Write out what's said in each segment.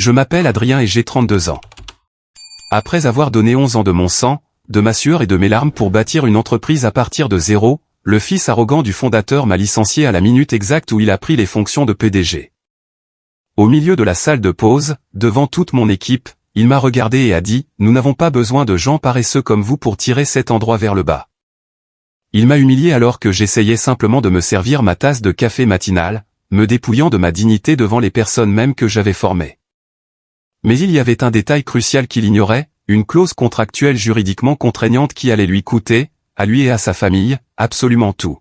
Je m'appelle Adrien et j'ai 32 ans. Après avoir donné 11 ans de mon sang, de ma sueur et de mes larmes pour bâtir une entreprise à partir de zéro, le fils arrogant du fondateur m'a licencié à la minute exacte où il a pris les fonctions de PDG. Au milieu de la salle de pause, devant toute mon équipe, il m'a regardé et a dit « Nous n'avons pas besoin de gens paresseux comme vous pour tirer cet endroit vers le bas ». Il m'a humilié alors que j'essayais simplement de me servir ma tasse de café matinale, me dépouillant de ma dignité devant les personnes mêmes que j'avais formées. Mais il y avait un détail crucial qu'il ignorait, une clause contractuelle juridiquement contraignante qui allait lui coûter, à lui et à sa famille, absolument tout.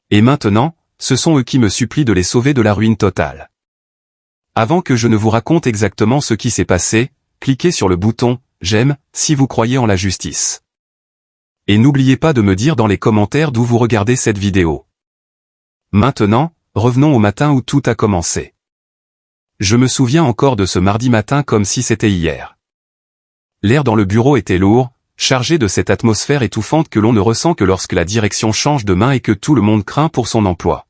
Et maintenant, ce sont eux qui me supplient de les sauver de la ruine totale. Avant que je ne vous raconte exactement ce qui s'est passé, cliquez sur le bouton « J'aime » si vous croyez en la justice. Et n'oubliez pas de me dire dans les commentaires d'où vous regardez cette vidéo. Maintenant, revenons au matin où tout a commencé. Je me souviens encore de ce mardi matin comme si c'était hier. L'air dans le bureau était lourd, chargé de cette atmosphère étouffante que l'on ne ressent que lorsque la direction change de main et que tout le monde craint pour son emploi.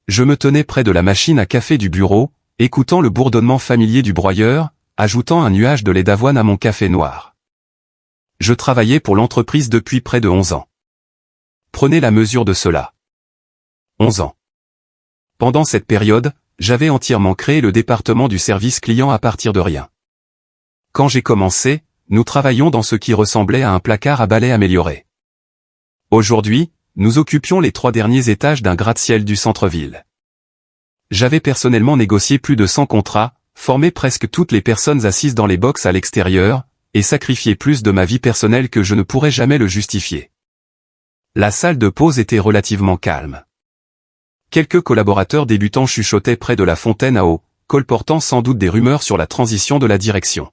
Je me tenais près de la machine à café du bureau, écoutant le bourdonnement familier du broyeur, ajoutant un nuage de lait d'avoine à mon café noir. Je travaillais pour l'entreprise depuis près de 11 ans. Prenez la mesure de cela. 11 ans. Pendant cette période, j'avais entièrement créé le département du service client à partir de rien. Quand j'ai commencé, nous travaillions dans ce qui ressemblait à un placard à balai amélioré. Aujourd'hui, nous occupions les 3 derniers étages d'un gratte-ciel du centre-ville. J'avais personnellement négocié plus de 100 contrats, formé presque toutes les personnes assises dans les box à l'extérieur, et sacrifié plus de ma vie personnelle que je ne pourrais jamais le justifier. La salle de pause était relativement calme. Quelques collaborateurs débutants chuchotaient près de la fontaine à eau, colportant sans doute des rumeurs sur la transition de la direction.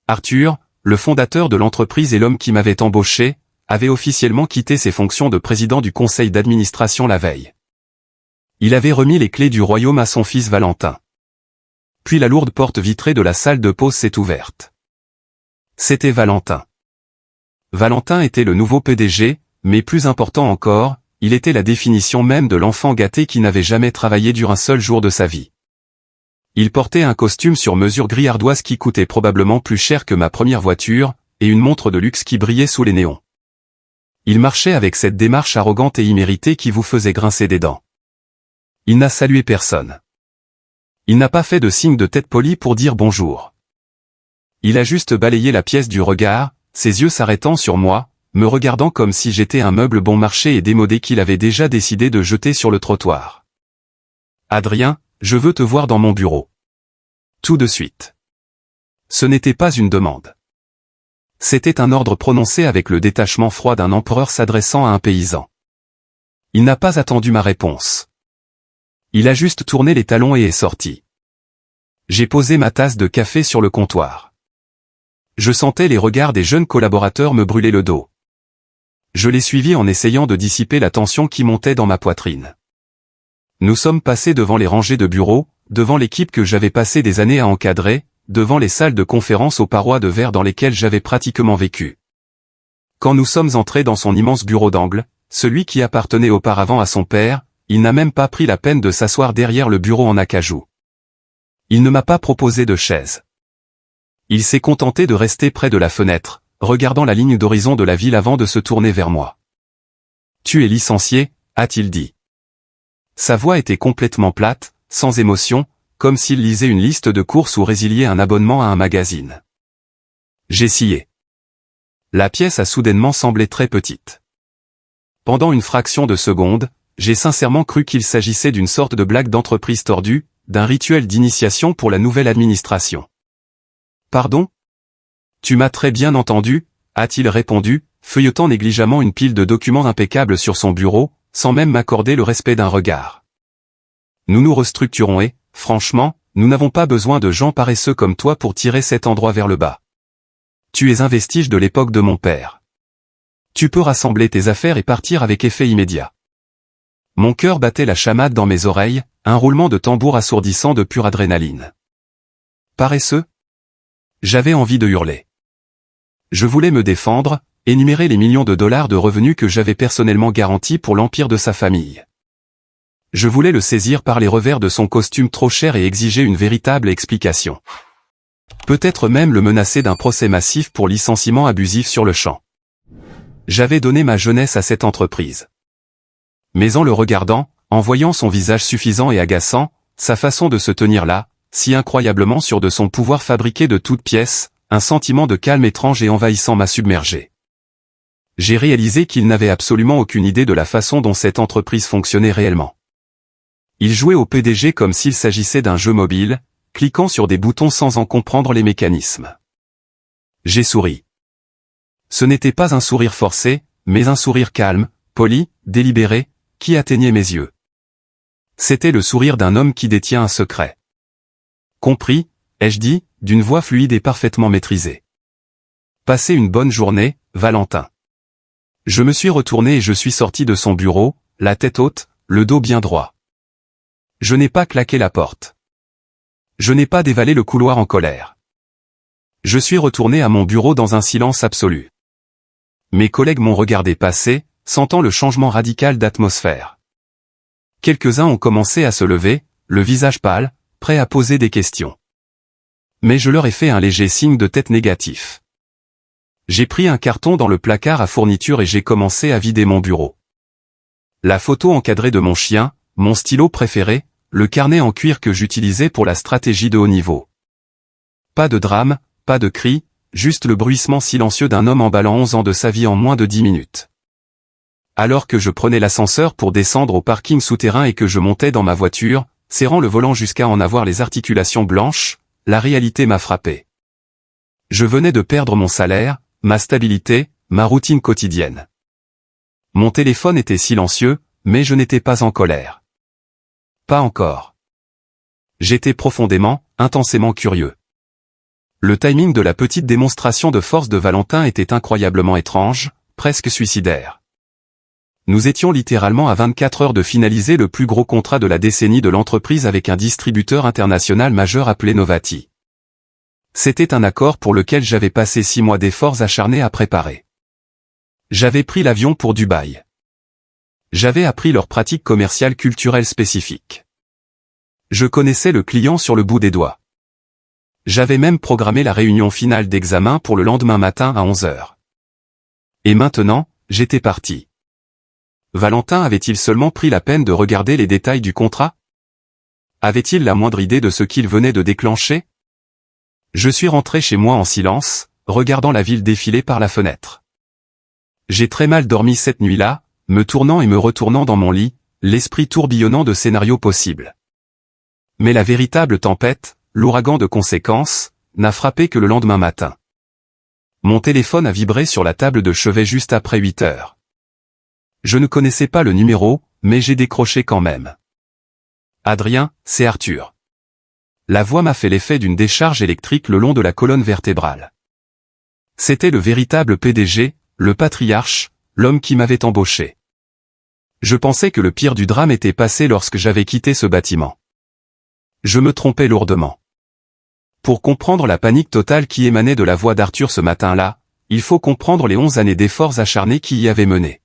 Arthur, le fondateur de l'entreprise et l'homme qui m'avait embauché, avait officiellement quitté ses fonctions de président du conseil d'administration la veille. Il avait remis les clés du royaume à son fils Valentin. Puis la lourde porte vitrée de la salle de pause s'est ouverte. C'était Valentin. Valentin était le nouveau PDG, mais plus important encore, il était la définition même de l'enfant gâté qui n'avait jamais travaillé dur un seul jour de sa vie. Il portait un costume sur mesure gris ardoise qui coûtait probablement plus cher que ma première voiture, et une montre de luxe qui brillait sous les néons. Il marchait avec cette démarche arrogante et imméritée qui vous faisait grincer des dents. Il n'a salué personne. Il n'a pas fait de signe de tête poli pour dire bonjour. Il a juste balayé la pièce du regard, ses yeux s'arrêtant sur moi, me regardant comme si j'étais un meuble bon marché et démodé qu'il avait déjà décidé de jeter sur le trottoir. « Adrien, je veux te voir dans mon bureau. » Tout de suite. Ce n'était pas une demande. C'était un ordre prononcé avec le détachement froid d'un empereur s'adressant à un paysan. Il n'a pas attendu ma réponse. Il a juste tourné les talons et est sorti. J'ai posé ma tasse de café sur le comptoir. Je sentais les regards des jeunes collaborateurs me brûler le dos. Je les suivis en essayant de dissiper la tension qui montait dans ma poitrine. Nous sommes passés devant les rangées de bureaux, devant l'équipe que j'avais passé des années à encadrer, devant les salles de conférence aux parois de verre dans lesquelles j'avais pratiquement vécu. Quand nous sommes entrés dans son immense bureau d'angle, celui qui appartenait auparavant à son père, il n'a même pas pris la peine de s'asseoir derrière le bureau en acajou. Il ne m'a pas proposé de chaise. Il s'est contenté de rester près de la fenêtre, regardant la ligne d'horizon de la ville avant de se tourner vers moi. « Tu es licencié » a-t-il dit. Sa voix était complètement plate, sans émotion, comme s'il lisait une liste de courses ou résiliait un abonnement à un magazine. J'ai scié. La pièce a soudainement semblé très petite. Pendant une fraction de seconde, j'ai sincèrement cru qu'il s'agissait d'une sorte de blague d'entreprise tordue, d'un rituel d'initiation pour la nouvelle administration. « Pardon ? Tu m'as très bien entendu » a-t-il répondu, feuilletant négligemment une pile de documents impeccables sur son bureau, sans même m'accorder le respect d'un regard. Nous nous restructurons et, franchement, nous n'avons pas besoin de gens paresseux comme toi pour tirer cet endroit vers le bas. Tu es un vestige de l'époque de mon père. Tu peux rassembler tes affaires et partir avec effet immédiat. Mon cœur battait la chamade dans mes oreilles, un roulement de tambour assourdissant de pure adrénaline. Paresseux ? J'avais envie de hurler. Je voulais me défendre, énumérer les millions de dollars de revenus que j'avais personnellement garantis pour l'empire de sa famille. Je voulais le saisir par les revers de son costume trop cher et exiger une véritable explication. Peut-être même le menacer d'un procès massif pour licenciement abusif sur le champ. J'avais donné ma jeunesse à cette entreprise. Mais en le regardant, en voyant son visage suffisant et agaçant, sa façon de se tenir là, si incroyablement sûr de son pouvoir fabriqué de toutes pièces, un sentiment de calme étrange et envahissant m'a submergé. J'ai réalisé qu'il n'avait absolument aucune idée de la façon dont cette entreprise fonctionnait réellement. Il jouait au PDG comme s'il s'agissait d'un jeu mobile, cliquant sur des boutons sans en comprendre les mécanismes. J'ai souri. Ce n'était pas un sourire forcé, mais un sourire calme, poli, délibéré, qui atteignait mes yeux. C'était le sourire d'un homme qui détient un secret. Compris, ai-je dit, d'une voix fluide et parfaitement maîtrisée. Passez une bonne journée, Valentin. Je me suis retourné et je suis sorti de son bureau, la tête haute, le dos bien droit. Je n'ai pas claqué la porte. Je n'ai pas dévalé le couloir en colère. Je suis retourné à mon bureau dans un silence absolu. Mes collègues m'ont regardé passer, sentant le changement radical d'atmosphère. Quelques-uns ont commencé à se lever, le visage pâle, prêts à poser des questions. Mais je leur ai fait un léger signe de tête négatif. J'ai pris un carton dans le placard à fourniture et j'ai commencé à vider mon bureau. La photo encadrée de mon chien, mon stylo préféré, le carnet en cuir que j'utilisais pour la stratégie de haut niveau. Pas de drame, pas de cris, juste le bruissement silencieux d'un homme emballant 11 ans de sa vie en moins de 10 minutes. Alors que je prenais l'ascenseur pour descendre au parking souterrain et que je montais dans ma voiture, serrant le volant jusqu'à en avoir les articulations blanches, la réalité m'a frappé. Je venais de perdre mon salaire, ma stabilité, ma routine quotidienne. Mon téléphone était silencieux, mais je n'étais pas en colère. Pas encore. J'étais profondément, intensément curieux. Le timing de la petite démonstration de force de Valentin était incroyablement étrange, presque suicidaire. Nous étions littéralement à 24 heures de finaliser le plus gros contrat de la décennie de l'entreprise avec un distributeur international majeur appelé Novati. C'était un accord pour lequel j'avais passé 6 mois d'efforts acharnés à préparer. J'avais pris l'avion pour Dubaï. J'avais appris leurs pratiques commerciales culturelles spécifiques. Je connaissais le client sur le bout des doigts. J'avais même programmé la réunion finale d'examen pour le lendemain matin à 11 heures. Et maintenant, j'étais parti. Valentin avait-il seulement pris la peine de regarder les détails du contrat? Avait-il la moindre idée de ce qu'il venait de déclencher? Je suis rentré chez moi en silence, regardant la ville défiler par la fenêtre. J'ai très mal dormi cette nuit-là, me tournant et me retournant dans mon lit, l'esprit tourbillonnant de scénarios possibles. Mais la véritable tempête, l'ouragan de conséquences, n'a frappé que le lendemain matin. Mon téléphone a vibré sur la table de chevet juste après 8 heures. Je ne connaissais pas le numéro, mais j'ai décroché quand même. Adrien, c'est Arthur. La voix m'a fait l'effet d'une décharge électrique le long de la colonne vertébrale. C'était le véritable PDG, le patriarche, l'homme qui m'avait embauché. Je pensais que le pire du drame était passé lorsque j'avais quitté ce bâtiment. Je me trompais lourdement. Pour comprendre la panique totale qui émanait de la voix d'Arthur ce matin-là, il faut comprendre les 11 années d'efforts acharnés qui y avaient mené.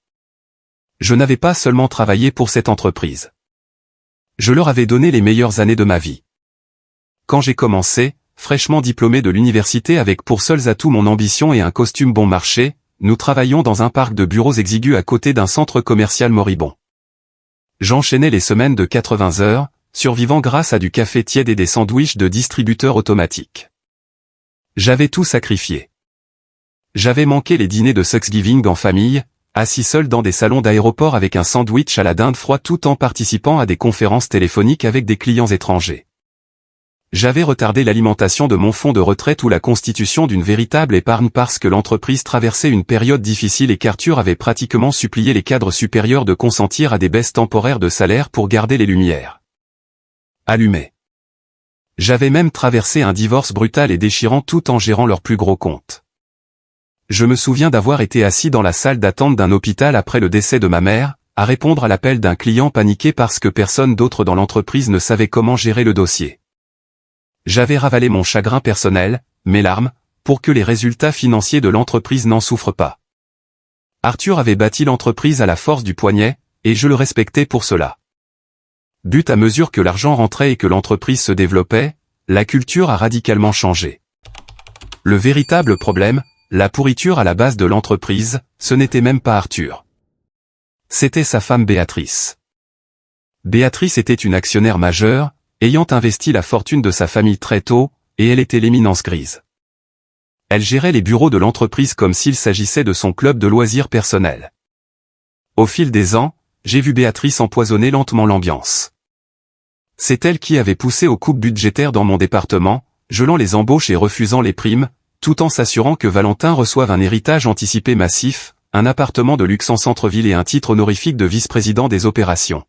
Je n'avais pas seulement travaillé pour cette entreprise. Je leur avais donné les meilleures années de ma vie. Quand j'ai commencé, fraîchement diplômé de l'université avec pour seuls atouts mon ambition et un costume bon marché, nous travaillions dans un parc de bureaux exigus à côté d'un centre commercial moribond. J'enchaînais les semaines de 80 heures, survivant grâce à du café tiède et des sandwichs de distributeurs automatiques. J'avais tout sacrifié. J'avais manqué les dîners de Thanksgiving en famille, assis seul dans des salons d'aéroport avec un sandwich à la dinde froide tout en participant à des conférences téléphoniques avec des clients étrangers. J'avais retardé l'alimentation de mon fonds de retraite ou la constitution d'une véritable épargne parce que l'entreprise traversait une période difficile et qu'Arthur avait pratiquement supplié les cadres supérieurs de consentir à des baisses temporaires de salaire pour garder les lumières allumées. J'avais même traversé un divorce brutal et déchirant tout en gérant leurs plus gros comptes. Je me souviens d'avoir été assis dans la salle d'attente d'un hôpital après le décès de ma mère, à répondre à l'appel d'un client paniqué parce que personne d'autre dans l'entreprise ne savait comment gérer le dossier. J'avais ravalé mon chagrin personnel, mes larmes, pour que les résultats financiers de l'entreprise n'en souffrent pas. Arthur avait bâti l'entreprise à la force du poignet, et je le respectais pour cela. But à mesure que l'argent rentrait et que l'entreprise se développait, la culture a radicalement changé. Le véritable problème, la pourriture à la base de l'entreprise, ce n'était même pas Arthur. C'était sa femme Béatrice. Béatrice était une actionnaire majeure, ayant investi la fortune de sa famille très tôt, et elle était l'éminence grise. Elle gérait les bureaux de l'entreprise comme s'il s'agissait de son club de loisirs personnel. Au fil des ans, j'ai vu Béatrice empoisonner lentement l'ambiance. C'est elle qui avait poussé aux coupes budgétaires dans mon département, gelant les embauches et refusant les primes, tout en s'assurant que Valentin reçoive un héritage anticipé massif, un appartement de luxe en centre-ville et un titre honorifique de vice-président des opérations.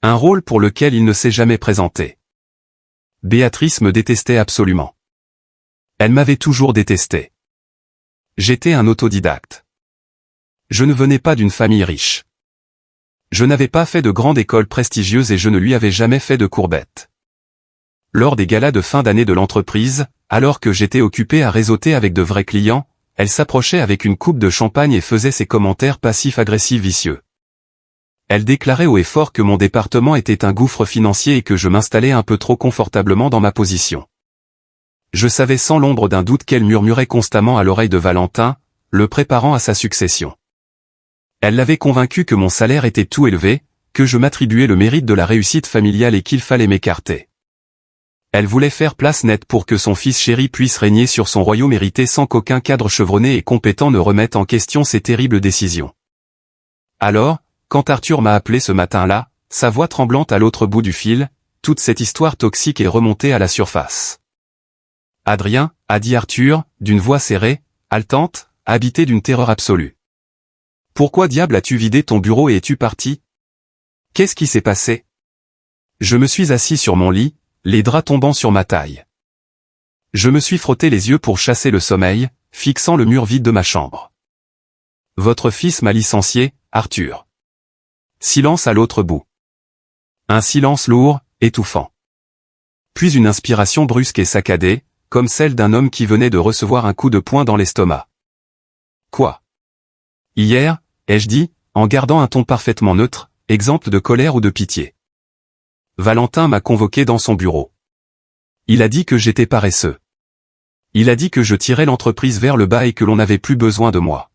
Un rôle pour lequel il ne s'est jamais présenté. Béatrice me détestait absolument. Elle m'avait toujours détesté. J'étais un autodidacte. Je ne venais pas d'une famille riche. Je n'avais pas fait de grande école prestigieuse et je ne lui avais jamais fait de courbettes. Lors des galas de fin d'année de l'entreprise, alors que j'étais occupé à réseauter avec de vrais clients, elle s'approchait avec une coupe de champagne et faisait ses commentaires passifs-agressifs vicieux. Elle déclarait haut et fort que mon département était un gouffre financier et que je m'installais un peu trop confortablement dans ma position. Je savais sans l'ombre d'un doute qu'elle murmurait constamment à l'oreille de Valentin, le préparant à sa succession. Elle l'avait convaincu que mon salaire était tout élevé, que je m'attribuais le mérite de la réussite familiale et qu'il fallait m'écarter. Elle voulait faire place nette pour que son fils chéri puisse régner sur son royaume hérité sans qu'aucun cadre chevronné et compétent ne remette en question ses terribles décisions. Alors, quand Arthur m'a appelé ce matin-là, sa voix tremblante à l'autre bout du fil, toute cette histoire toxique est remontée à la surface. « Adrien » a dit Arthur, d'une voix serrée, haletante, habitée d'une terreur absolue. « Pourquoi diable as-tu vidé ton bureau et es-tu parti? Qu'est-ce qui s'est passé ?» Je me suis assis sur mon lit, les draps tombant sur ma taille. Je me suis frotté les yeux pour chasser le sommeil, fixant le mur vide de ma chambre. « Votre fils m'a licencié, Arthur. » Silence à l'autre bout. Un silence lourd, étouffant. Puis une inspiration brusque et saccadée, comme celle d'un homme qui venait de recevoir un coup de poing dans l'estomac. « Quoi ? Hier, ai-je dit, en gardant un ton parfaitement neutre, exempt de colère ou de pitié. Valentin m'a convoqué dans son bureau. Il a dit que j'étais paresseux. Il a dit que je tirais l'entreprise vers le bas et que l'on n'avait plus besoin de moi.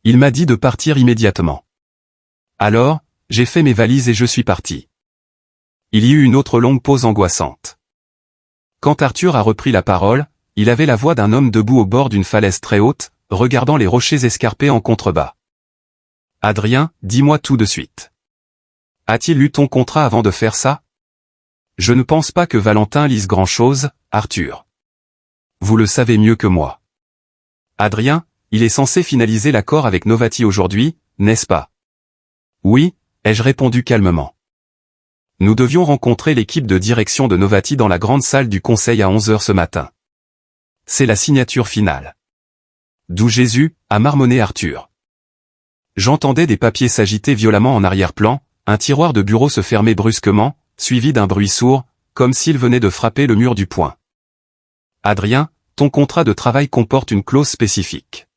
Il m'a dit de partir immédiatement. Alors, j'ai fait mes valises et je suis parti. Il y eut une autre longue pause angoissante. Quand Arthur a repris la parole, il avait la voix d'un homme debout au bord d'une falaise très haute, regardant les rochers escarpés en contrebas. « Adrien, dis-moi tout de suite. A-t-il lu ton contrat avant de faire ça? Je ne pense pas que Valentin lise grand-chose, Arthur. Vous le savez mieux que moi. Adrien, il est censé finaliser l'accord avec Novati aujourd'hui, n'est-ce pas? Oui, ai-je répondu calmement. Nous devions rencontrer l'équipe de direction de Novati dans la grande salle du conseil à 11h ce matin. C'est la signature finale. D'où Jésus, a marmonné Arthur. J'entendais des papiers s'agiter violemment en arrière-plan, un tiroir de bureau se fermer brusquement, suivi d'un bruit sourd, comme s'il venait de frapper le mur du poing. Adrien, ton contrat de travail comporte une clause spécifique.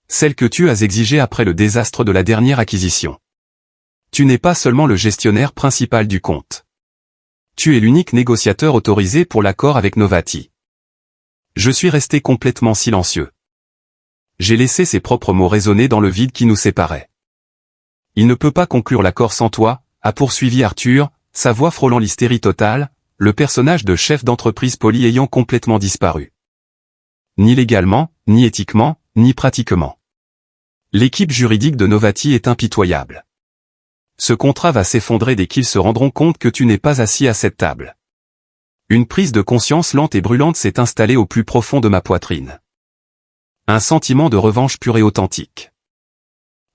Celle que tu as exigée après le désastre de la dernière acquisition. Tu n'es pas seulement le gestionnaire principal du compte. Tu es l'unique négociateur autorisé pour l'accord avec Novati. Je suis resté complètement silencieux. J'ai laissé ses propres mots résonner dans le vide qui nous séparait. Il ne peut pas conclure l'accord sans toi, a poursuivi Arthur, sa voix frôlant l'hystérie totale, le personnage de chef d'entreprise poli ayant complètement disparu. Ni légalement, ni éthiquement, ni pratiquement. L'équipe juridique de Novati est impitoyable. Ce contrat va s'effondrer dès qu'ils se rendront compte que tu n'es pas assis à cette table. Une prise de conscience lente et brûlante s'est installée au plus profond de ma poitrine. Un sentiment de revanche pure et authentique.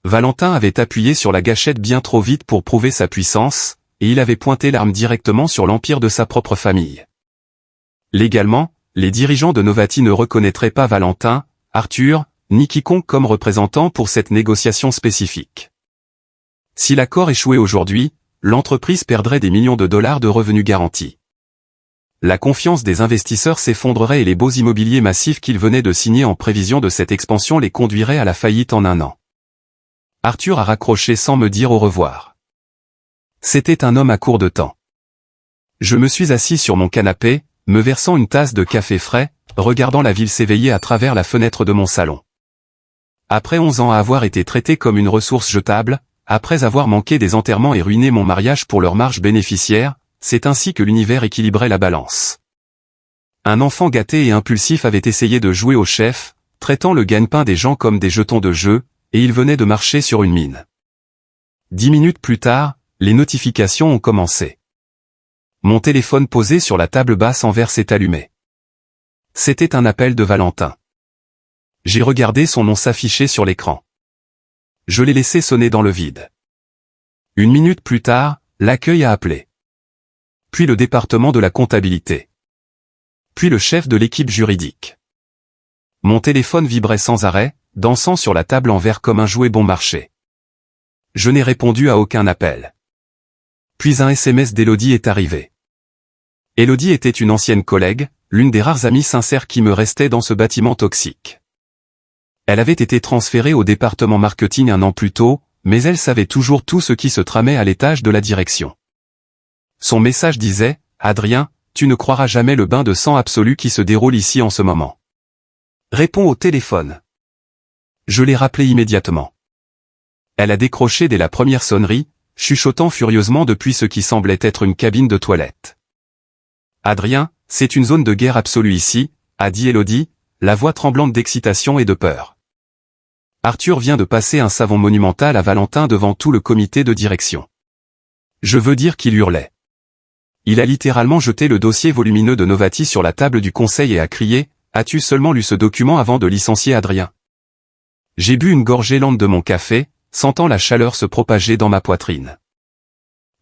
Valentin avait appuyé sur la gâchette bien trop vite pour prouver sa puissance, et il avait pointé l'arme directement sur l'empire de sa propre famille. Légalement, les dirigeants de Novati ne reconnaîtraient pas Valentin, Arthur, ni quiconque comme représentant pour cette négociation spécifique. Si l'accord échouait aujourd'hui, l'entreprise perdrait des millions de dollars de revenus garantis. La confiance des investisseurs s'effondrerait et les beaux immobiliers massifs qu'ils venaient de signer en prévision de cette expansion les conduiraient à la faillite en un an. Arthur a raccroché sans me dire au revoir. C'était un homme à court de temps. Je me suis assis sur mon canapé, me versant une tasse de café frais, regardant la ville s'éveiller à travers la fenêtre de mon salon. Après 11 ans à avoir été traité comme une ressource jetable, après avoir manqué des enterrements et ruiné mon mariage pour leur marge bénéficiaire, c'est ainsi que l'univers équilibrait la balance. Un enfant gâté et impulsif avait essayé de jouer au chef, traitant le gagne-pain des gens comme des jetons de jeu, et il venait de marcher sur une mine. 10 minutes plus tard, les notifications ont commencé. Mon téléphone posé sur la table basse en verre s'est allumé. C'était un appel de Valentin. J'ai regardé son nom s'afficher sur l'écran. Je l'ai laissé sonner dans le vide. 1 minute plus tard, l'accueil a appelé. Puis le département de la comptabilité. Puis le chef de l'équipe juridique. Mon téléphone vibrait sans arrêt, dansant sur la table en verre comme un jouet bon marché. Je n'ai répondu à aucun appel. Puis un SMS d'Élodie est arrivé. Élodie était une ancienne collègue, l'une des rares amies sincères qui me restaient dans ce bâtiment toxique. Elle avait été transférée au département marketing 1 an plus tôt, mais elle savait toujours tout ce qui se tramait à l'étage de la direction. Son message disait « Adrien, tu ne croiras jamais le bain de sang absolu qui se déroule ici en ce moment. Réponds au téléphone. » Je l'ai rappelé immédiatement. Elle a décroché dès la première sonnerie, chuchotant furieusement depuis ce qui semblait être une cabine de toilette. « Adrien, c'est une zone de guerre absolue ici, » a dit Élodie, la voix tremblante d'excitation et de peur. Arthur vient de passer un savon monumental à Valentin devant tout le comité de direction. Je veux dire qu'il hurlait. Il a littéralement jeté le dossier volumineux de Novati sur la table du conseil et a crié « As-tu seulement lu ce document avant de licencier Adrien ?» J'ai bu une gorgée lente de mon café, sentant la chaleur se propager dans ma poitrine.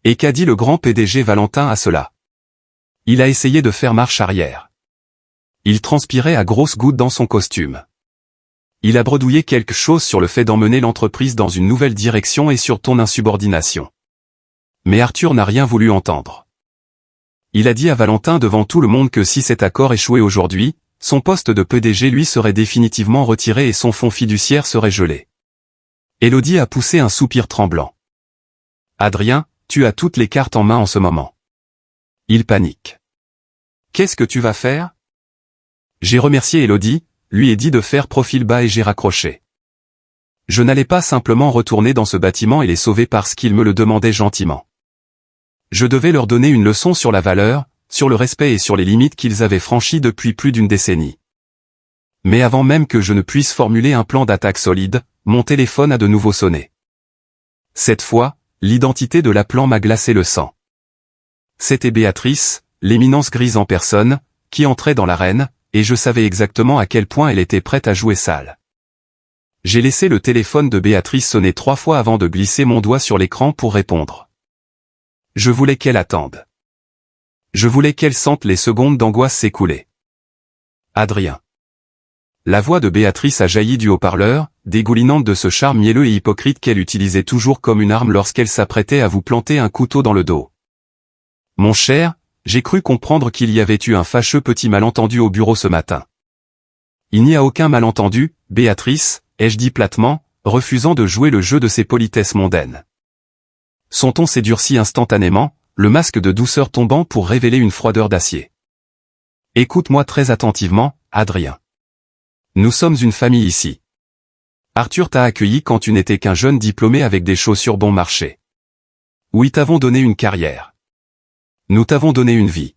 Et qu'a dit le grand PDG Valentin à cela? Il a essayé de faire marche arrière. Il transpirait à grosses gouttes dans son costume. Il a bredouillé quelque chose sur le fait d'emmener l'entreprise dans une nouvelle direction et sur ton insubordination. Mais Arthur n'a rien voulu entendre. Il a dit à Valentin devant tout le monde que si cet accord échouait aujourd'hui, son poste de PDG lui serait définitivement retiré et son fonds fiduciaire serait gelé. Élodie a poussé un soupir tremblant. Adrien, tu as toutes les cartes en main en ce moment. Il panique. Qu'est-ce que tu vas faire? J'ai remercié Élodie, lui ai dit de faire profil bas et j'ai raccroché. Je n'allais pas simplement retourner dans ce bâtiment et les sauver parce qu'ils me le demandaient gentiment. Je devais leur donner une leçon sur la valeur, sur le respect et sur les limites qu'ils avaient franchies depuis plus d'une décennie. Mais avant même que je ne puisse formuler un plan d'attaque solide, mon téléphone a de nouveau sonné. Cette fois, l'identité de l'appelant m'a glacé le sang. C'était Béatrice, l'éminence grise en personne, qui entrait dans l'arène, et je savais exactement à quel point elle était prête à jouer sale. J'ai laissé le téléphone de Béatrice sonner 3 fois avant de glisser mon doigt sur l'écran pour répondre. Je voulais qu'elle attende. Je voulais qu'elle sente les secondes d'angoisse s'écouler. Adrien. La voix de Béatrice a jailli du haut-parleur, dégoulinante de ce charme mielleux et hypocrite qu'elle utilisait toujours comme une arme lorsqu'elle s'apprêtait à vous planter un couteau dans le dos. Mon cher, j'ai cru comprendre qu'il y avait eu un fâcheux petit malentendu au bureau ce matin. Il n'y a aucun malentendu, Béatrice, ai-je dit platement, refusant de jouer le jeu de ses politesses mondaines. Son ton s'est durci instantanément, le masque de douceur tombant pour révéler une froideur d'acier. Écoute-moi très attentivement, Adrien. Nous sommes une famille ici. Arthur t'a accueilli quand tu n'étais qu'un jeune diplômé avec des chaussures bon marché. Oui, t'avons donné une carrière. Nous t'avons donné une vie.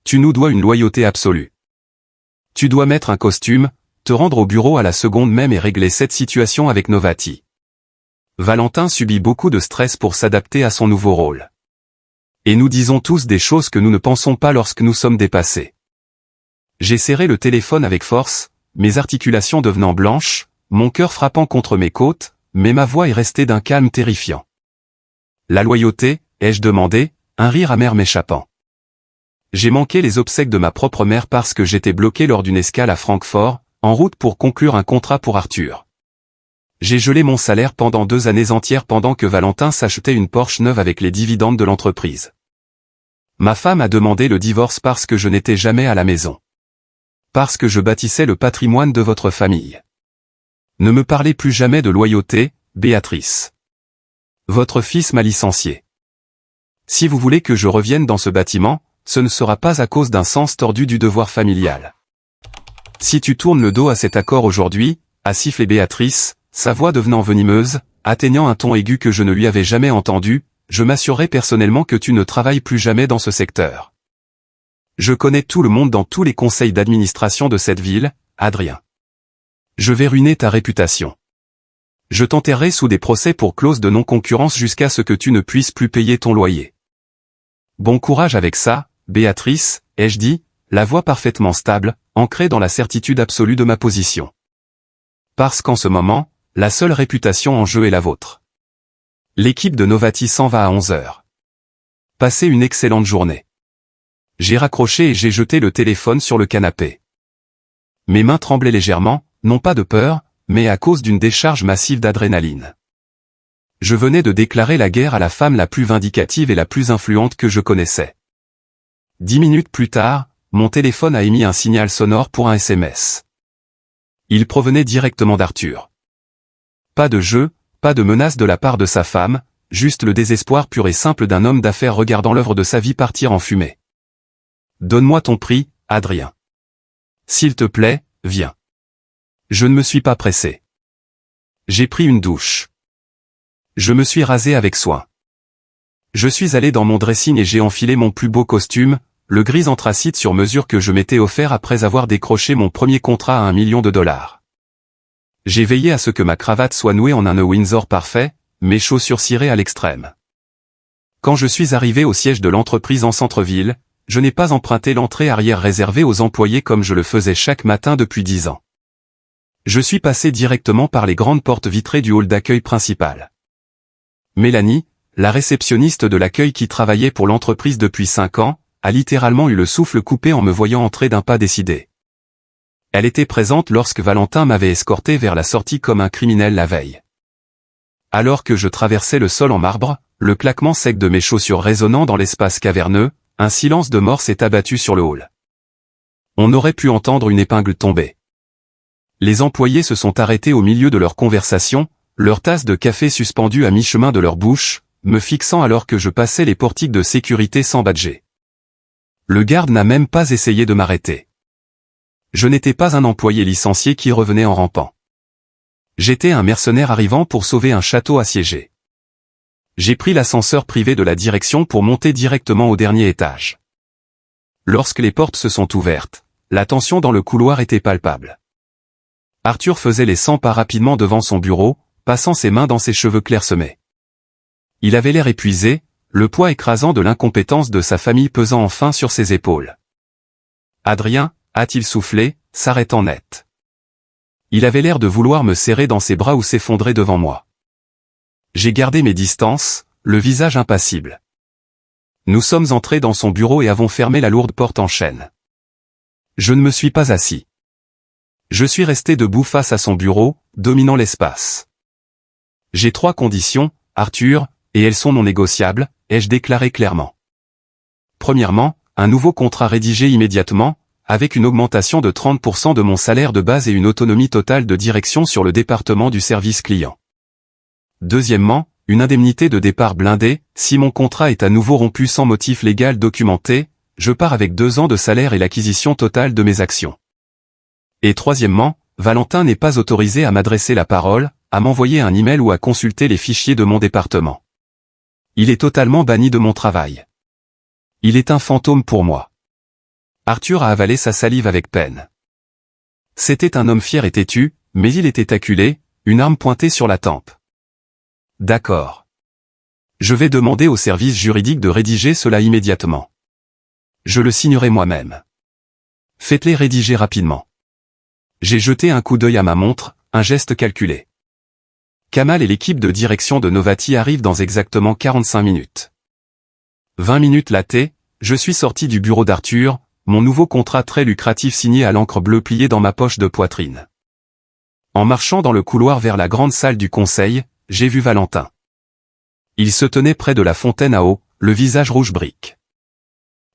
Tu nous dois une loyauté absolue. Tu dois mettre un costume, te rendre au bureau à la seconde même et régler cette situation avec Novati. Valentin subit beaucoup de stress pour s'adapter à son nouveau rôle. Et nous disons tous des choses que nous ne pensons pas lorsque nous sommes dépassés. J'ai serré le téléphone avec force, mes articulations devenant blanches, mon cœur frappant contre mes côtes, mais ma voix est restée d'un calme terrifiant. La loyauté, ai-je demandé, un rire amer m'échappant. J'ai manqué les obsèques de ma propre mère parce que j'étais bloqué lors d'une escale à Francfort, en route pour conclure un contrat pour Arthur. J'ai gelé mon salaire pendant 2 années entières pendant que Valentin s'achetait une Porsche neuve avec les dividendes de l'entreprise. Ma femme a demandé le divorce parce que je n'étais jamais à la maison. Parce que je bâtissais le patrimoine de votre famille. Ne me parlez plus jamais de loyauté, Béatrice. Votre fils m'a licencié. Si vous voulez que je revienne dans ce bâtiment, ce ne sera pas à cause d'un sens tordu du devoir familial. Si tu tournes le dos à cet accord aujourd'hui, a sifflé Béatrice, sa voix devenant venimeuse, atteignant un ton aigu que je ne lui avais jamais entendu, je m'assurerai personnellement que tu ne travailles plus jamais dans ce secteur. Je connais tout le monde dans tous les conseils d'administration de cette ville, Adrien. Je vais ruiner ta réputation. Je t'enterrerai sous des procès pour clause de non-concurrence jusqu'à ce que tu ne puisses plus payer ton loyer. Bon courage avec ça, Béatrice, ai-je dit, la voix parfaitement stable, ancrée dans la certitude absolue de ma position. Parce qu'en ce moment, la seule réputation en jeu est la vôtre. L'équipe de Novati s'en va à 11h. Passez une excellente journée. J'ai raccroché et j'ai jeté le téléphone sur le canapé. Mes mains tremblaient légèrement, non pas de peur, mais à cause d'une décharge massive d'adrénaline. Je venais de déclarer la guerre à la femme la plus vindicative et la plus influente que je connaissais. 10 minutes plus tard, mon téléphone a émis un signal sonore pour un SMS. Il provenait directement d'Arthur. Pas de jeu, pas de menace de la part de sa femme, juste le désespoir pur et simple d'un homme d'affaires regardant l'œuvre de sa vie partir en fumée. Donne-moi ton prix, Adrien. S'il te plaît, viens. Je ne me suis pas pressé. J'ai pris une douche. Je me suis rasé avec soin. Je suis allé dans mon dressing et j'ai enfilé mon plus beau costume, le gris anthracite sur mesure que je m'étais offert après avoir décroché mon premier contrat à $1 million. J'ai veillé à ce que ma cravate soit nouée en un nœud Windsor parfait, mes chaussures cirées à l'extrême. Quand je suis arrivé au siège de l'entreprise en centre-ville, je n'ai pas emprunté l'entrée arrière réservée aux employés comme je le faisais chaque matin depuis 10 ans. Je suis passé directement par les grandes portes vitrées du hall d'accueil principal. Mélanie, la réceptionniste de l'accueil qui travaillait pour l'entreprise depuis 5 ans, a littéralement eu le souffle coupé en me voyant entrer d'un pas décidé. Elle était présente lorsque Valentin m'avait escorté vers la sortie comme un criminel la veille. Alors que je traversais le sol en marbre, le claquement sec de mes chaussures résonnant dans l'espace caverneux, un silence de mort s'est abattu sur le hall. On aurait pu entendre une épingle tomber. Les employés se sont arrêtés au milieu de leur conversation, leur tasse de café suspendue à mi-chemin de leur bouche, me fixant alors que je passais les portiques de sécurité sans badger. Le garde n'a même pas essayé de m'arrêter. Je n'étais pas un employé licencié qui revenait en rampant. J'étais un mercenaire arrivant pour sauver un château assiégé. J'ai pris l'ascenseur privé de la direction pour monter directement au dernier étage. Lorsque les portes se sont ouvertes, la tension dans le couloir était palpable. Arthur faisait les 100 pas rapidement devant son bureau, passant ses mains dans ses cheveux clairsemés. Il avait l'air épuisé, le poids écrasant de l'incompétence de sa famille pesant enfin sur ses épaules. Adrien, a-t-il soufflé, s'arrêtant net. Il avait l'air de vouloir me serrer dans ses bras ou s'effondrer devant moi. J'ai gardé mes distances, le visage impassible. Nous sommes entrés dans son bureau et avons fermé la lourde porte en chêne. Je ne me suis pas assis. Je suis resté debout face à son bureau, dominant l'espace. J'ai 3 conditions, Arthur, et elles sont non négociables, ai-je déclaré clairement. Premièrement, un nouveau contrat rédigé immédiatement, avec une augmentation de 30% de mon salaire de base et une autonomie totale de direction sur le département du service client. Deuxièmement, une indemnité de départ blindée, si mon contrat est à nouveau rompu sans motif légal documenté, je pars avec 2 ans de salaire et l'acquisition totale de mes actions. Et troisièmement, Valentin n'est pas autorisé à m'adresser la parole, à m'envoyer un email ou à consulter les fichiers de mon département. Il est totalement banni de mon travail. Il est un fantôme pour moi. Arthur a avalé sa salive avec peine. C'était un homme fier et têtu, mais il était acculé, une arme pointée sur la tempe. D'accord. Je vais demander au service juridique de rédiger cela immédiatement. Je le signerai moi-même. Faites-les rédiger rapidement. J'ai jeté un coup d'œil à ma montre, un geste calculé. Kamal et l'équipe de direction de Novati arrivent dans exactement 45 minutes. 20 minutes latées, je suis sorti du bureau d'Arthur, mon nouveau contrat très lucratif signé à l'encre bleue plié dans ma poche de poitrine. En marchant dans le couloir vers la grande salle du conseil, j'ai vu Valentin. Il se tenait près de la fontaine à eau, le visage rouge brique.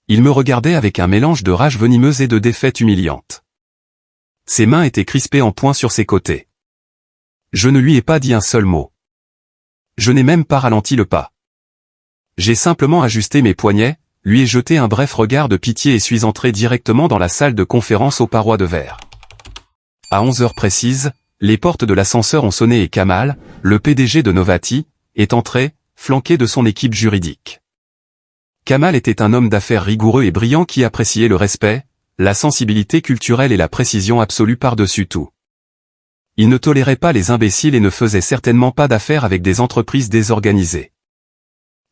Il me regardait avec un mélange de rage venimeuse et de défaite humiliante. Ses mains étaient crispées en poing sur ses côtés. Je ne lui ai pas dit un seul mot. Je n'ai même pas ralenti le pas. J'ai simplement ajusté mes poignets, lui ai jeté un bref regard de pitié et suis entré directement dans la salle de conférence aux parois de verre. À 11 heures précises, les portes de l'ascenseur ont sonné et Kamal, le PDG de Novati, est entré, flanqué de son équipe juridique. Kamal était un homme d'affaires rigoureux et brillant qui appréciait le respect, la sensibilité culturelle et la précision absolue par-dessus tout. Il ne tolérait pas les imbéciles et ne faisait certainement pas d'affaires avec des entreprises désorganisées.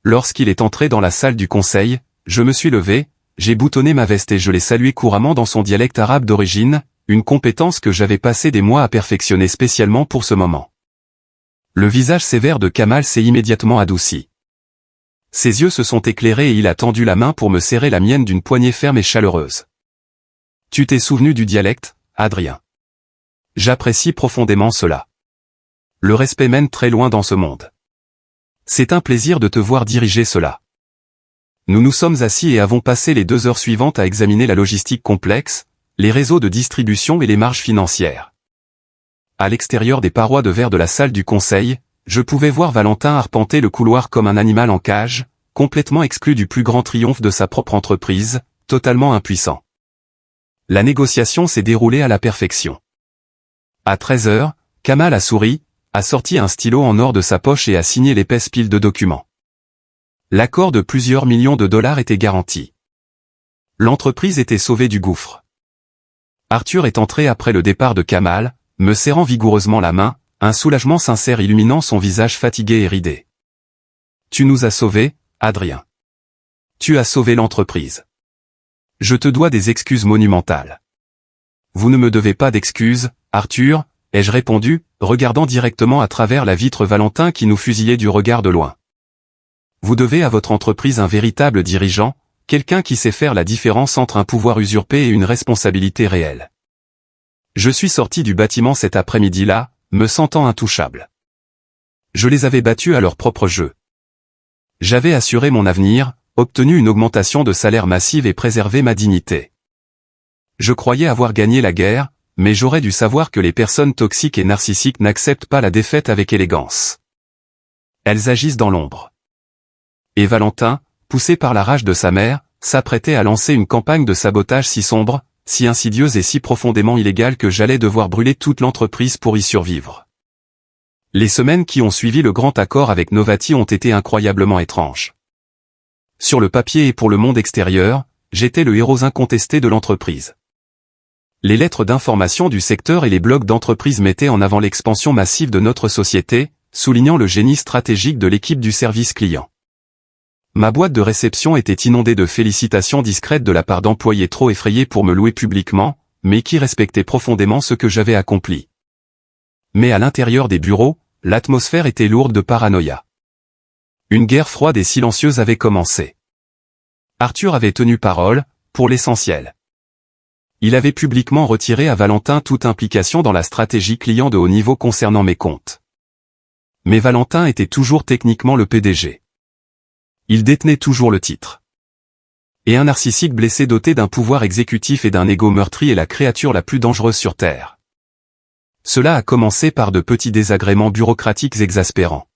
Lorsqu'il est entré dans la salle du conseil, je me suis levé, j'ai boutonné ma veste et je l'ai salué couramment dans son dialecte arabe d'origine, une compétence que j'avais passé des mois à perfectionner spécialement pour ce moment. Le visage sévère de Kamal s'est immédiatement adouci. Ses yeux se sont éclairés et il a tendu la main pour me serrer la mienne d'une poignée ferme et chaleureuse. Tu t'es souvenu du dialecte, Adrien. J'apprécie profondément cela. Le respect mène très loin dans ce monde. C'est un plaisir de te voir diriger cela. Nous nous sommes assis et avons passé les 2 heures suivantes à examiner la logistique complexe, les réseaux de distribution et les marges financières. À l'extérieur des parois de verre de la salle du conseil, je pouvais voir Valentin arpenter le couloir comme un animal en cage, complètement exclu du plus grand triomphe de sa propre entreprise, totalement impuissant. La négociation s'est déroulée à la perfection. À 13 heures, Kamal a souri, a sorti un stylo en or de sa poche et a signé l'épaisse pile de documents. L'accord de plusieurs millions de dollars était garanti. L'entreprise était sauvée du gouffre. Arthur est entré après le départ de Kamal, me serrant vigoureusement la main, un soulagement sincère illuminant son visage fatigué et ridé. Tu nous as sauvés, Adrien. Tu as sauvé l'entreprise. Je te dois des excuses monumentales. Vous ne me devez pas d'excuses, Arthur, ai-je répondu, regardant directement à travers la vitre Valentin qui nous fusillait du regard de loin. Vous devez à votre entreprise un véritable dirigeant, quelqu'un qui sait faire la différence entre un pouvoir usurpé et une responsabilité réelle. Je suis sorti du bâtiment cet après-midi-là, me sentant intouchable. Je les avais battus à leur propre jeu. J'avais assuré mon avenir, obtenu une augmentation de salaire massive et préservé ma dignité. Je croyais avoir gagné la guerre, mais j'aurais dû savoir que les personnes toxiques et narcissiques n'acceptent pas la défaite avec élégance. Elles agissent dans l'ombre. Et Valentin, poussé par la rage de sa mère, s'apprêtait à lancer une campagne de sabotage si sombre, si insidieuse et si profondément illégale que j'allais devoir brûler toute l'entreprise pour y survivre. Les semaines qui ont suivi le grand accord avec Novati ont été incroyablement étranges. Sur le papier et pour le monde extérieur, j'étais le héros incontesté de l'entreprise. Les lettres d'information du secteur et les blogs d'entreprise mettaient en avant l'expansion massive de notre société, soulignant le génie stratégique de l'équipe du service client. Ma boîte de réception était inondée de félicitations discrètes de la part d'employés trop effrayés pour me louer publiquement, mais qui respectaient profondément ce que j'avais accompli. Mais à l'intérieur des bureaux, l'atmosphère était lourde de paranoïa. Une guerre froide et silencieuse avait commencé. Arthur avait tenu parole, pour l'essentiel. Il avait publiquement retiré à Valentin toute implication dans la stratégie client de haut niveau concernant mes comptes. Mais Valentin était toujours techniquement le PDG. Il détenait toujours le titre. Et un narcissique blessé doté d'un pouvoir exécutif et d'un ego meurtri est la créature la plus dangereuse sur Terre. Cela a commencé par de petits désagréments bureaucratiques exaspérants.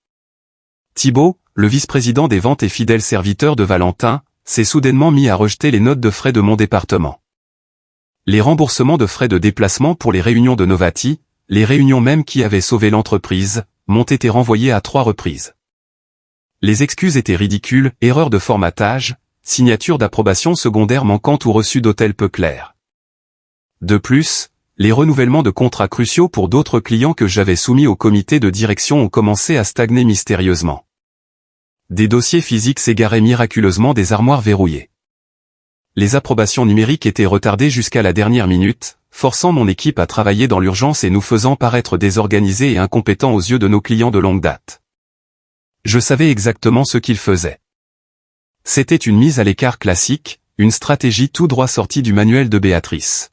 Thibault, le vice-président des ventes et fidèle serviteur de Valentin, s'est soudainement mis à rejeter les notes de frais de mon département. Les remboursements de frais de déplacement pour les réunions de Novati, les réunions même qui avaient sauvé l'entreprise, m'ont été renvoyés à 3 reprises. Les excuses étaient ridicules, erreurs de formatage, signature d'approbation secondaire manquante ou reçu d'hôtel peu clair. De plus, les renouvellements de contrats cruciaux pour d'autres clients que j'avais soumis au comité de direction ont commencé à stagner mystérieusement. Des dossiers physiques s'égaraient miraculeusement des armoires verrouillées. Les approbations numériques étaient retardées jusqu'à la dernière minute, forçant mon équipe à travailler dans l'urgence et nous faisant paraître désorganisés et incompétents aux yeux de nos clients de longue date. Je savais exactement ce qu'ils faisaient. C'était une mise à l'écart classique, une stratégie tout droit sortie du manuel de Béatrice.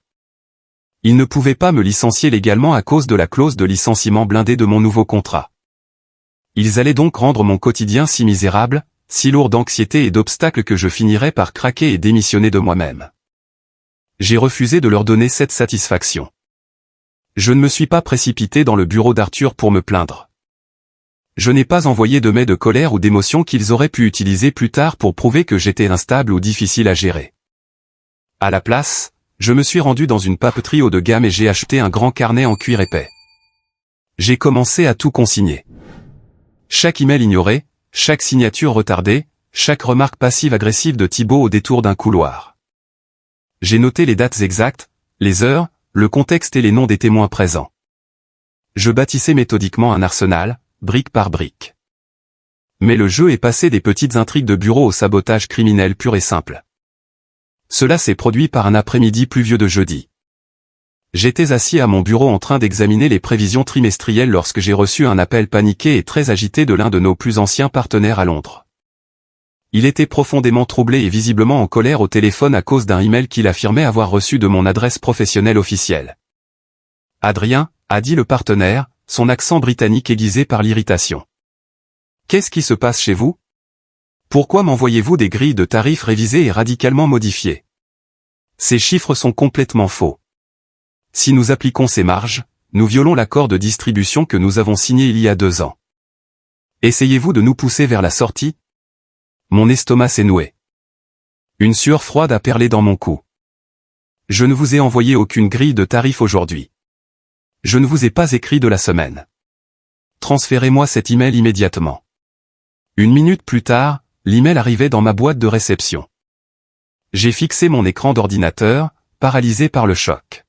Ils ne pouvaient pas me licencier légalement à cause de la clause de licenciement blindée de mon nouveau contrat. Ils allaient donc rendre mon quotidien si misérable, si lourd d'anxiété et d'obstacles que je finirais par craquer et démissionner de moi-même. J'ai refusé de leur donner cette satisfaction. Je ne me suis pas précipité dans le bureau d'Arthur pour me plaindre. Je n'ai pas envoyé de mets de colère ou d'émotion qu'ils auraient pu utiliser plus tard pour prouver que j'étais instable ou difficile à gérer. À la place, je me suis rendu dans une papeterie haut de gamme et j'ai acheté un grand carnet en cuir épais. J'ai commencé à tout consigner. Chaque email ignoré, chaque signature retardée, chaque remarque passive-agressive de Thibaut au détour d'un couloir. J'ai noté les dates exactes, les heures, le contexte et les noms des témoins présents. Je bâtissais méthodiquement un arsenal, brique par brique. Mais le jeu est passé des petites intrigues de bureau au sabotage criminel pur et simple. Cela s'est produit par un après-midi pluvieux de jeudi. J'étais assis à mon bureau en train d'examiner les prévisions trimestrielles lorsque j'ai reçu un appel paniqué et très agité de l'un de nos plus anciens partenaires à Londres. Il était profondément troublé et visiblement en colère au téléphone à cause d'un email qu'il affirmait avoir reçu de mon adresse professionnelle officielle. « Adrien », a dit le partenaire, son accent britannique aiguisé par l'irritation. « Qu'est-ce qui se passe chez vous ? Pourquoi m'envoyez-vous des grilles de tarifs révisées et radicalement modifiées ? Ces chiffres sont complètement faux. Si nous appliquons ces marges, nous violons l'accord de distribution que nous avons signé il y a 2 ans. Essayez-vous de nous pousser vers la sortie ? Mon estomac s'est noué. Une sueur froide a perlé dans mon cou. Je ne vous ai envoyé aucune grille de tarifs aujourd'hui. Je ne vous ai pas écrit de la semaine. Transférez-moi cet email immédiatement. 1 minute plus tard, l'email arrivait dans ma boîte de réception. J'ai fixé mon écran d'ordinateur, paralysé par le choc.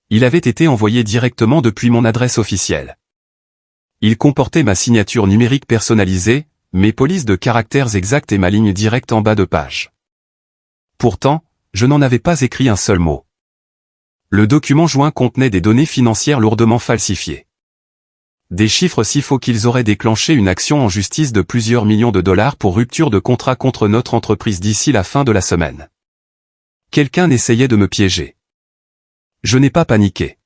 Il avait été envoyé directement depuis mon adresse officielle. Il comportait ma signature numérique personnalisée, mes polices de caractères exactes et ma ligne directe en bas de page. Pourtant, je n'en avais pas écrit un seul mot. Le document joint contenait des données financières lourdement falsifiées. Des chiffres si faux qu'ils auraient déclenché une action en justice de plusieurs millions de dollars pour rupture de contrat contre notre entreprise d'ici la fin de la semaine. Quelqu'un essayait de me piéger. Je n'ai pas paniqué.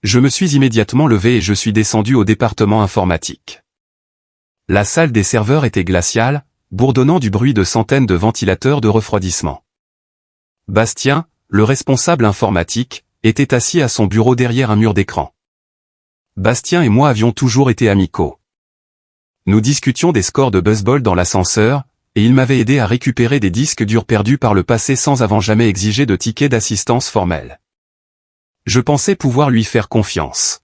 Je me suis immédiatement levé et je suis descendu au département informatique. La salle des serveurs était glaciale, bourdonnant du bruit de centaines de ventilateurs de refroidissement. Bastien, le responsable informatique, était assis à son bureau derrière un mur d'écran. Bastien et moi avions toujours été amicaux. Nous discutions des scores de baseball dans l'ascenseur, et il m'avait aidé à récupérer des disques durs perdus par le passé sans avoir jamais exigé de ticket d'assistance formelle. Je pensais pouvoir lui faire confiance.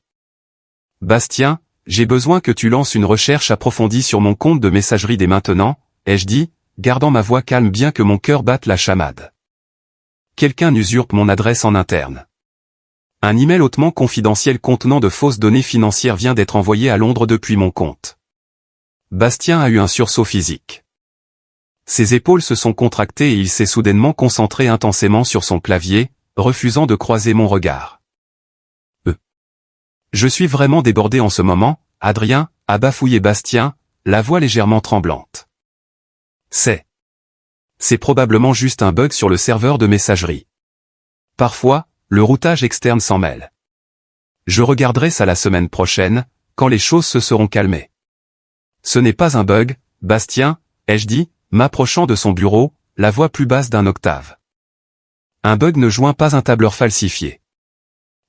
« Bastien, j'ai besoin que tu lances une recherche approfondie sur mon compte de messagerie dès maintenant, » ai-je dit, gardant ma voix calme bien que mon cœur batte la chamade. Quelqu'un usurpe mon adresse en interne. Un email hautement confidentiel contenant de fausses données financières vient d'être envoyé à Londres depuis mon compte. Bastien a eu un sursaut physique. Ses épaules se sont contractées et il s'est soudainement concentré intensément sur son clavier, refusant de croiser mon regard. Je suis vraiment débordé en ce moment, Adrien, a bafouillé Bastien, la voix légèrement tremblante. C'est probablement juste un bug sur le serveur de messagerie. Parfois, le routage externe s'en mêle. Je regarderai ça la semaine prochaine, quand les choses se seront calmées. Ce n'est pas un bug, Bastien, ai-je dit, m'approchant de son bureau, la voix plus basse d'un octave. Un bug ne joint pas un tableur falsifié.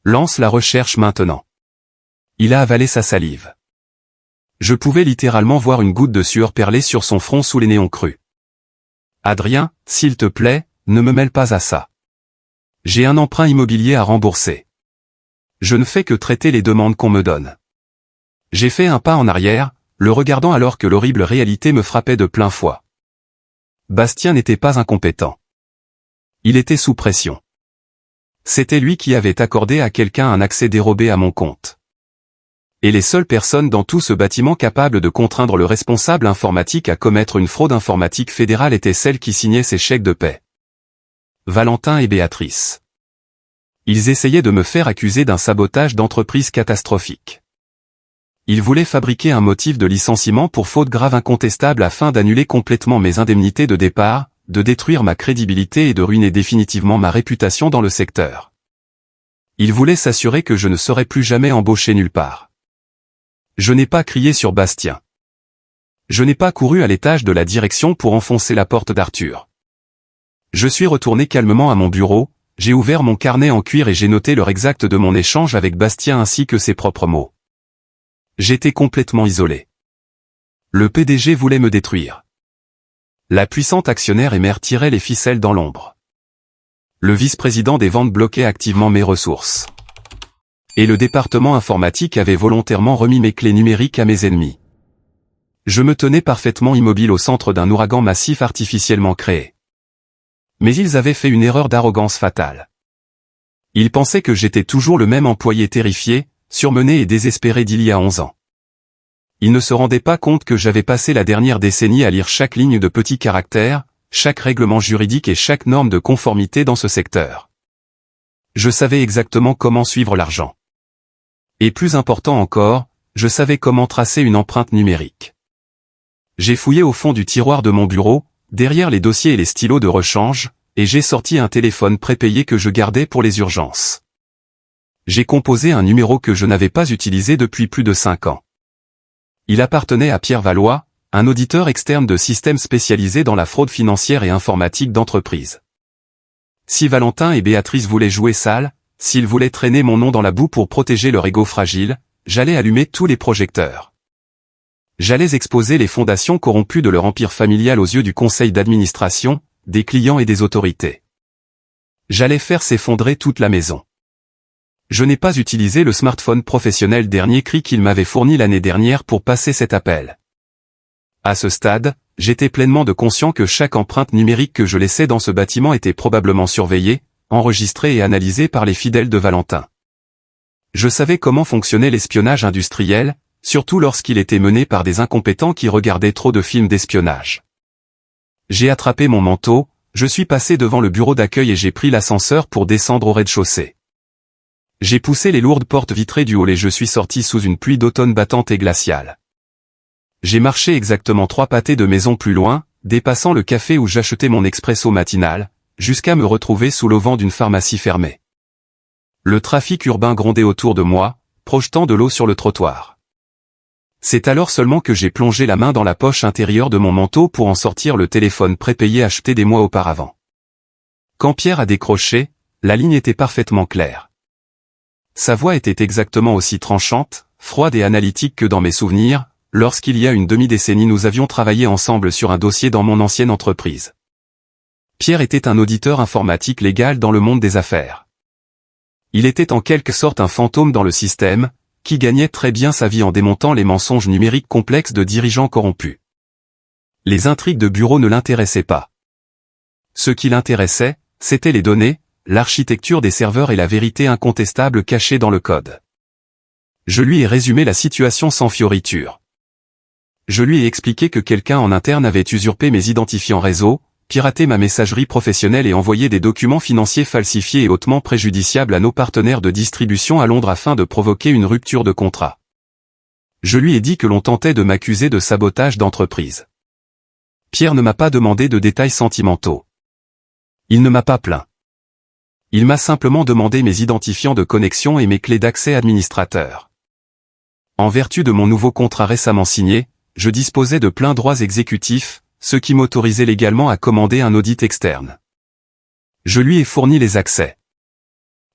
Lance la recherche maintenant. Il a avalé sa salive. Je pouvais littéralement voir une goutte de sueur perler sur son front sous les néons crus. Adrien, s'il te plaît, ne me mêle pas à ça. J'ai un emprunt immobilier à rembourser. Je ne fais que traiter les demandes qu'on me donne. J'ai fait un pas en arrière, le regardant alors que l'horrible réalité me frappait de plein fouet. Bastien n'était pas incompétent. Il était sous pression. C'était lui qui avait accordé à quelqu'un un accès dérobé à mon compte. Et les seules personnes dans tout ce bâtiment capables de contraindre le responsable informatique à commettre une fraude informatique fédérale étaient celles qui signaient ces chèques de paie. Valentin et Béatrice. Ils essayaient de me faire accuser d'un sabotage d'entreprise catastrophique. Ils voulaient fabriquer un motif de licenciement pour faute grave incontestable afin d'annuler complètement mes indemnités de départ, de détruire ma crédibilité et de ruiner définitivement ma réputation dans le secteur. Ils voulaient s'assurer que je ne serais plus jamais embauché nulle part. Je n'ai pas crié sur Bastien. Je n'ai pas couru à l'étage de la direction pour enfoncer la porte d'Arthur. Je suis retourné calmement à mon bureau, j'ai ouvert mon carnet en cuir et j'ai noté l'heure exacte de mon échange avec Bastien ainsi que ses propres mots. J'étais complètement isolé. Le PDG voulait me détruire. La puissante actionnaire et mère tirait les ficelles dans l'ombre. Le vice-président des ventes bloquait activement mes ressources. Et le département informatique avait volontairement remis mes clés numériques à mes ennemis. Je me tenais parfaitement immobile au centre d'un ouragan massif artificiellement créé. Mais ils avaient fait une erreur d'arrogance fatale. Ils pensaient que j'étais toujours le même employé terrifié, surmené et désespéré d'il y a 11 ans. Ils ne se rendaient pas compte que j'avais passé la dernière décennie à lire chaque ligne de petits caractères, chaque règlement juridique et chaque norme de conformité dans ce secteur. Je savais exactement comment suivre l'argent. Et plus important encore, je savais comment tracer une empreinte numérique. J'ai fouillé au fond du tiroir de mon bureau, derrière les dossiers et les stylos de rechange, et j'ai sorti un téléphone prépayé que je gardais pour les urgences. J'ai composé un numéro que je n'avais pas utilisé depuis plus de 5 ans. Il appartenait à Pierre Valois, un auditeur externe de systèmes spécialisé dans la fraude financière et informatique d'entreprise. Si Valentin et Béatrice voulaient jouer sale, s'ils voulaient traîner mon nom dans la boue pour protéger leur ego fragile, j'allais allumer tous les projecteurs. J'allais exposer les fondations corrompues de leur empire familial aux yeux du conseil d'administration, des clients et des autorités. J'allais faire s'effondrer toute la maison. Je n'ai pas utilisé le smartphone professionnel dernier cri qu'il m'avait fourni l'année dernière pour passer cet appel. À ce stade, j'étais pleinement conscient que chaque empreinte numérique que je laissais dans ce bâtiment était probablement surveillée, enregistrée et analysée par les fidèles de Valentin. Je savais comment fonctionnait l'espionnage industriel, surtout lorsqu'il était mené par des incompétents qui regardaient trop de films d'espionnage. J'ai attrapé mon manteau, je suis passé devant le bureau d'accueil et j'ai pris l'ascenseur pour descendre au rez-de-chaussée. J'ai poussé les lourdes portes vitrées du hall et je suis sorti sous une pluie d'automne battante et glaciale. J'ai marché exactement 3 pâtés de maison plus loin, dépassant le café où j'achetais mon expresso matinal, jusqu'à me retrouver sous l'auvent d'une pharmacie fermée. Le trafic urbain grondait autour de moi, projetant de l'eau sur le trottoir. C'est alors seulement que j'ai plongé la main dans la poche intérieure de mon manteau pour en sortir le téléphone prépayé acheté des mois auparavant. Quand Pierre a décroché, la ligne était parfaitement claire. Sa voix était exactement aussi tranchante, froide et analytique que dans mes souvenirs, lorsqu'il y a une demi-décennie nous avions travaillé ensemble sur un dossier dans mon ancienne entreprise. Pierre était un auditeur informatique légal dans le monde des affaires. Il était en quelque sorte un fantôme dans le système, qui gagnait très bien sa vie en démontant les mensonges numériques complexes de dirigeants corrompus. Les intrigues de bureau ne l'intéressaient pas. Ce qui l'intéressait, c'étaient les données, l'architecture des serveurs et la vérité incontestable cachée dans le code. Je lui ai résumé la situation sans fioriture. Je lui ai expliqué que quelqu'un en interne avait usurpé mes identifiants réseau, piraté ma messagerie professionnelle et envoyé des documents financiers falsifiés et hautement préjudiciables à nos partenaires de distribution à Londres afin de provoquer une rupture de contrat. Je lui ai dit que l'on tentait de m'accuser de sabotage d'entreprise. Pierre ne m'a pas demandé de détails sentimentaux. Il ne m'a pas plaint. Il m'a simplement demandé mes identifiants de connexion et mes clés d'accès administrateur. En vertu de mon nouveau contrat récemment signé, je disposais de pleins droits exécutifs, ce qui m'autorisait légalement à commander un audit externe. Je lui ai fourni les accès.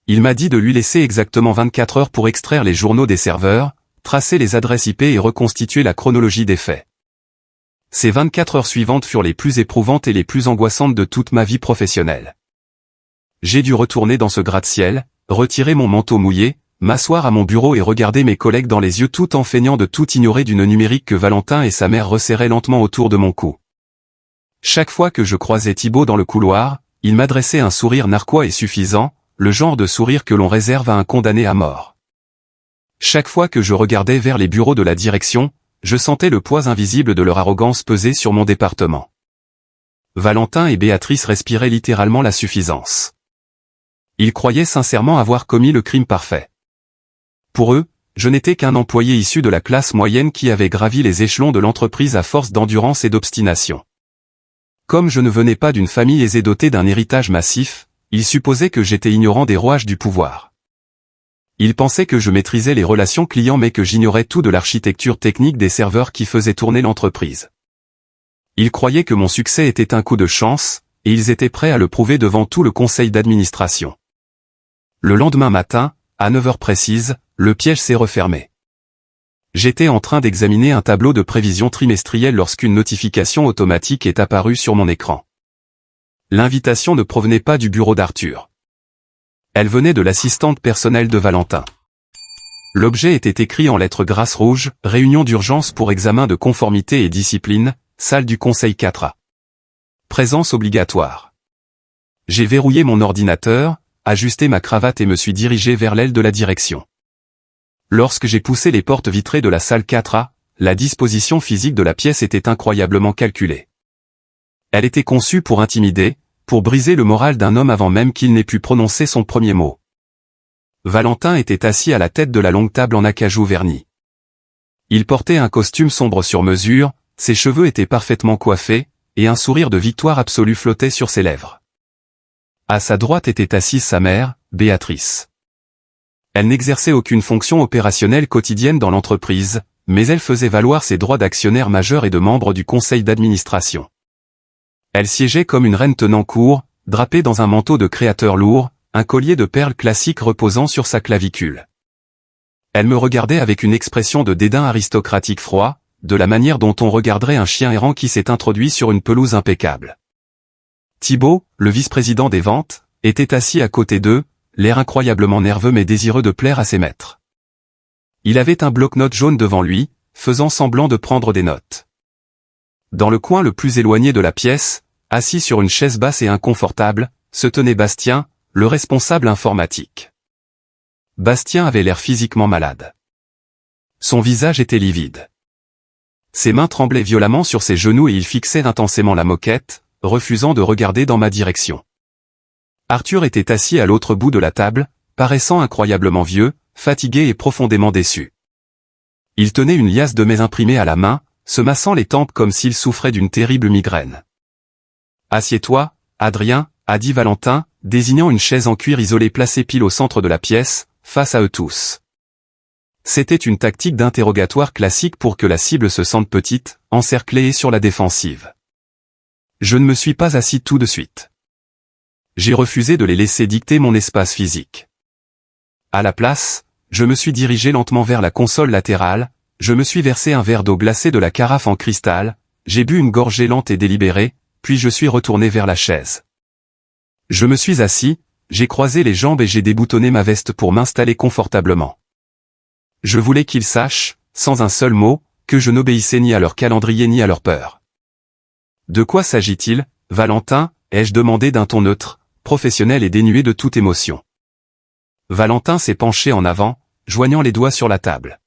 Il m'a dit de lui laisser exactement 24 heures pour extraire les journaux des serveurs, tracer les adresses IP et reconstituer la chronologie des faits. Ces 24 heures suivantes furent les plus éprouvantes et les plus angoissantes de toute ma vie professionnelle. J'ai dû retourner dans ce gratte-ciel, retirer mon manteau mouillé, m'asseoir à mon bureau et regarder mes collègues dans les yeux tout en feignant de tout ignorer d'une numérique que Valentin et sa mère resserraient lentement autour de mon cou. Chaque fois que je croisais Thibaut dans le couloir, il m'adressait un sourire narquois et suffisant, le genre de sourire que l'on réserve à un condamné à mort. Chaque fois que je regardais vers les bureaux de la direction, je sentais le poids invisible de leur arrogance peser sur mon département. Valentin et Béatrice respiraient littéralement la suffisance. Ils croyaient sincèrement avoir commis le crime parfait. Pour eux, je n'étais qu'un employé issu de la classe moyenne qui avait gravi les échelons de l'entreprise à force d'endurance et d'obstination. Comme je ne venais pas d'une famille aisée dotée d'un héritage massif, ils supposaient que j'étais ignorant des rouages du pouvoir. Ils pensaient que je maîtrisais les relations clients mais que j'ignorais tout de l'architecture technique des serveurs qui faisaient tourner l'entreprise. Ils croyaient que mon succès était un coup de chance, et ils étaient prêts à le prouver devant tout le conseil d'administration. Le lendemain matin, à 9 heures précises, le piège s'est refermé. J'étais en train d'examiner un tableau de prévision trimestrielle lorsqu'une notification automatique est apparue sur mon écran. L'invitation ne provenait pas du bureau d'Arthur. Elle venait de l'assistante personnelle de Valentin. L'objet était écrit en lettres grasses rouges, réunion d'urgence pour examen de conformité et discipline, salle du conseil 4A. Présence obligatoire. J'ai verrouillé mon ordinateur, ajusté ma cravate et me suis dirigé vers l'aile de la direction. Lorsque j'ai poussé les portes vitrées de la salle 4A, la disposition physique de la pièce était incroyablement calculée. Elle était conçue pour intimider, pour briser le moral d'un homme avant même qu'il n'ait pu prononcer son premier mot. Valentin était assis à la tête de la longue table en acajou verni. Il portait un costume sombre sur mesure, ses cheveux étaient parfaitement coiffés, et un sourire de victoire absolue flottait sur ses lèvres. À sa droite était assise sa mère, Béatrice. Elle n'exerçait aucune fonction opérationnelle quotidienne dans l'entreprise, mais elle faisait valoir ses droits d'actionnaire majeur et de membre du conseil d'administration. Elle siégeait comme une reine tenant court, drapée dans un manteau de créateur lourd, un collier de perles classique reposant sur sa clavicule. Elle me regardait avec une expression de dédain aristocratique froid, de la manière dont on regarderait un chien errant qui s'est introduit sur une pelouse impeccable. Thibaut, le vice-président des ventes, était assis à côté d'eux, l'air incroyablement nerveux mais désireux de plaire à ses maîtres. Il avait un bloc-notes jaune devant lui, faisant semblant de prendre des notes. Dans le coin le plus éloigné de la pièce, assis sur une chaise basse et inconfortable, se tenait Bastien, le responsable informatique. Bastien avait l'air physiquement malade. Son visage était livide. Ses mains tremblaient violemment sur ses genoux et il fixait intensément la moquette, refusant de regarder dans ma direction. Arthur était assis à l'autre bout de la table, paraissant incroyablement vieux, fatigué et profondément déçu. Il tenait une liasse de mets imprimés à la main, se massant les tempes comme s'il souffrait d'une terrible migraine. « Assieds-toi, Adrien » a dit Valentin, désignant une chaise en cuir isolée placée pile au centre de la pièce, face à eux tous. C'était une tactique d'interrogatoire classique pour que la cible se sente petite, encerclée et sur la défensive. Je ne me suis pas assis tout de suite. J'ai refusé de les laisser dicter mon espace physique. À la place, je me suis dirigé lentement vers la console latérale, je me suis versé un verre d'eau glacée de la carafe en cristal, j'ai bu une gorgée lente et délibérée, puis je suis retourné vers la chaise. Je me suis assis, j'ai croisé les jambes et j'ai déboutonné ma veste pour m'installer confortablement. Je voulais qu'ils sachent, sans un seul mot, que je n'obéissais ni à leur calendrier ni à leur peur. De quoi s'agit-il, Valentin, ai-je demandé d'un ton neutre, professionnel et dénué de toute émotion. Valentin s'est penché en avant, joignant les doigts sur la table.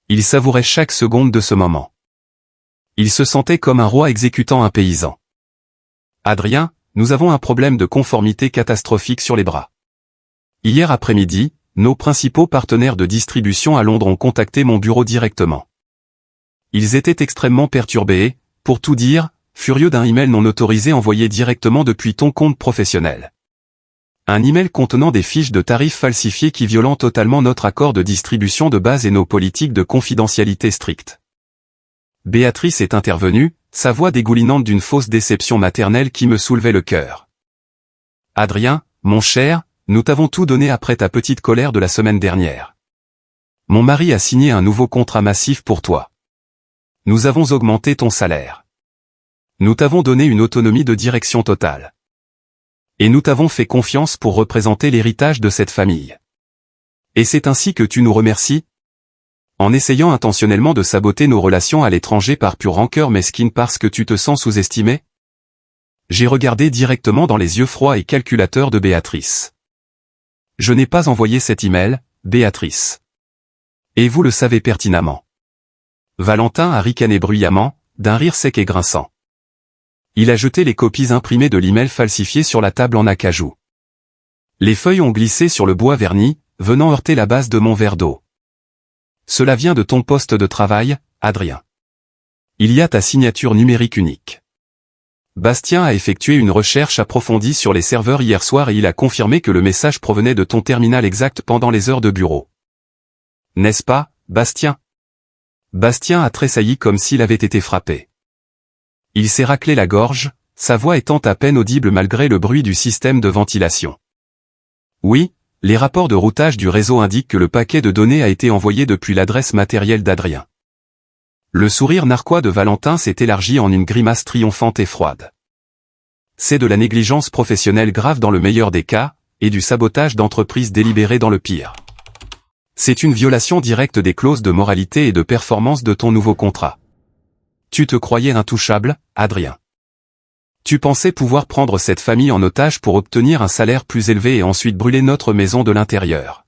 Il savourait chaque seconde de ce moment. Il se sentait comme un roi exécutant un paysan. Adrien, nous avons un problème de conformité catastrophique sur les bras. Hier après-midi, nos principaux partenaires de distribution à Londres ont contacté mon bureau directement. Ils étaient extrêmement perturbés, pour tout dire, furieux d'un email non autorisé envoyé directement depuis ton compte professionnel. Un email contenant des fiches de tarifs falsifiées qui violent totalement notre accord de distribution de base et nos politiques de confidentialité strictes. Béatrice est intervenue, sa voix dégoulinante d'une fausse déception maternelle qui me soulevait le cœur. Adrien, mon cher, nous t'avons tout donné après ta petite colère de la semaine dernière. Mon mari a signé un nouveau contrat massif pour toi. Nous avons augmenté ton salaire. Nous t'avons donné une autonomie de direction totale. Et nous t'avons fait confiance pour représenter l'héritage de cette famille. Et c'est ainsi que tu nous remercies ? En essayant intentionnellement de saboter nos relations à l'étranger par pure rancœur mesquine parce que tu te sens sous-estimé ? J'ai regardé directement dans les yeux froids et calculateurs de Béatrice. Je n'ai pas envoyé cet email, Béatrice. Et vous le savez pertinemment. Valentin a ricané bruyamment, d'un rire sec et grinçant. Il a jeté les copies imprimées de l'email falsifié sur la table en acajou. Les feuilles ont glissé sur le bois verni, venant heurter la base de mon verre d'eau. Cela vient de ton poste de travail, Adrien. Il y a ta signature numérique unique. Bastien a effectué une recherche approfondie sur les serveurs hier soir et il a confirmé que le message provenait de ton terminal exact pendant les heures de bureau. N'est-ce pas, Bastien ? Bastien a tressailli comme s'il avait été frappé. Il s'est raclé la gorge, sa voix étant à peine audible malgré le bruit du système de ventilation. Oui, les rapports de routage du réseau indiquent que le paquet de données a été envoyé depuis l'adresse matérielle d'Adrien. Le sourire narquois de Valentin s'est élargi en une grimace triomphante et froide. C'est de la négligence professionnelle grave dans le meilleur des cas, et du sabotage d'entreprise délibéré dans le pire. C'est une violation directe des clauses de moralité et de performance de ton nouveau contrat. Tu te croyais intouchable, Adrien. Tu pensais pouvoir prendre cette famille en otage pour obtenir un salaire plus élevé et ensuite brûler notre maison de l'intérieur.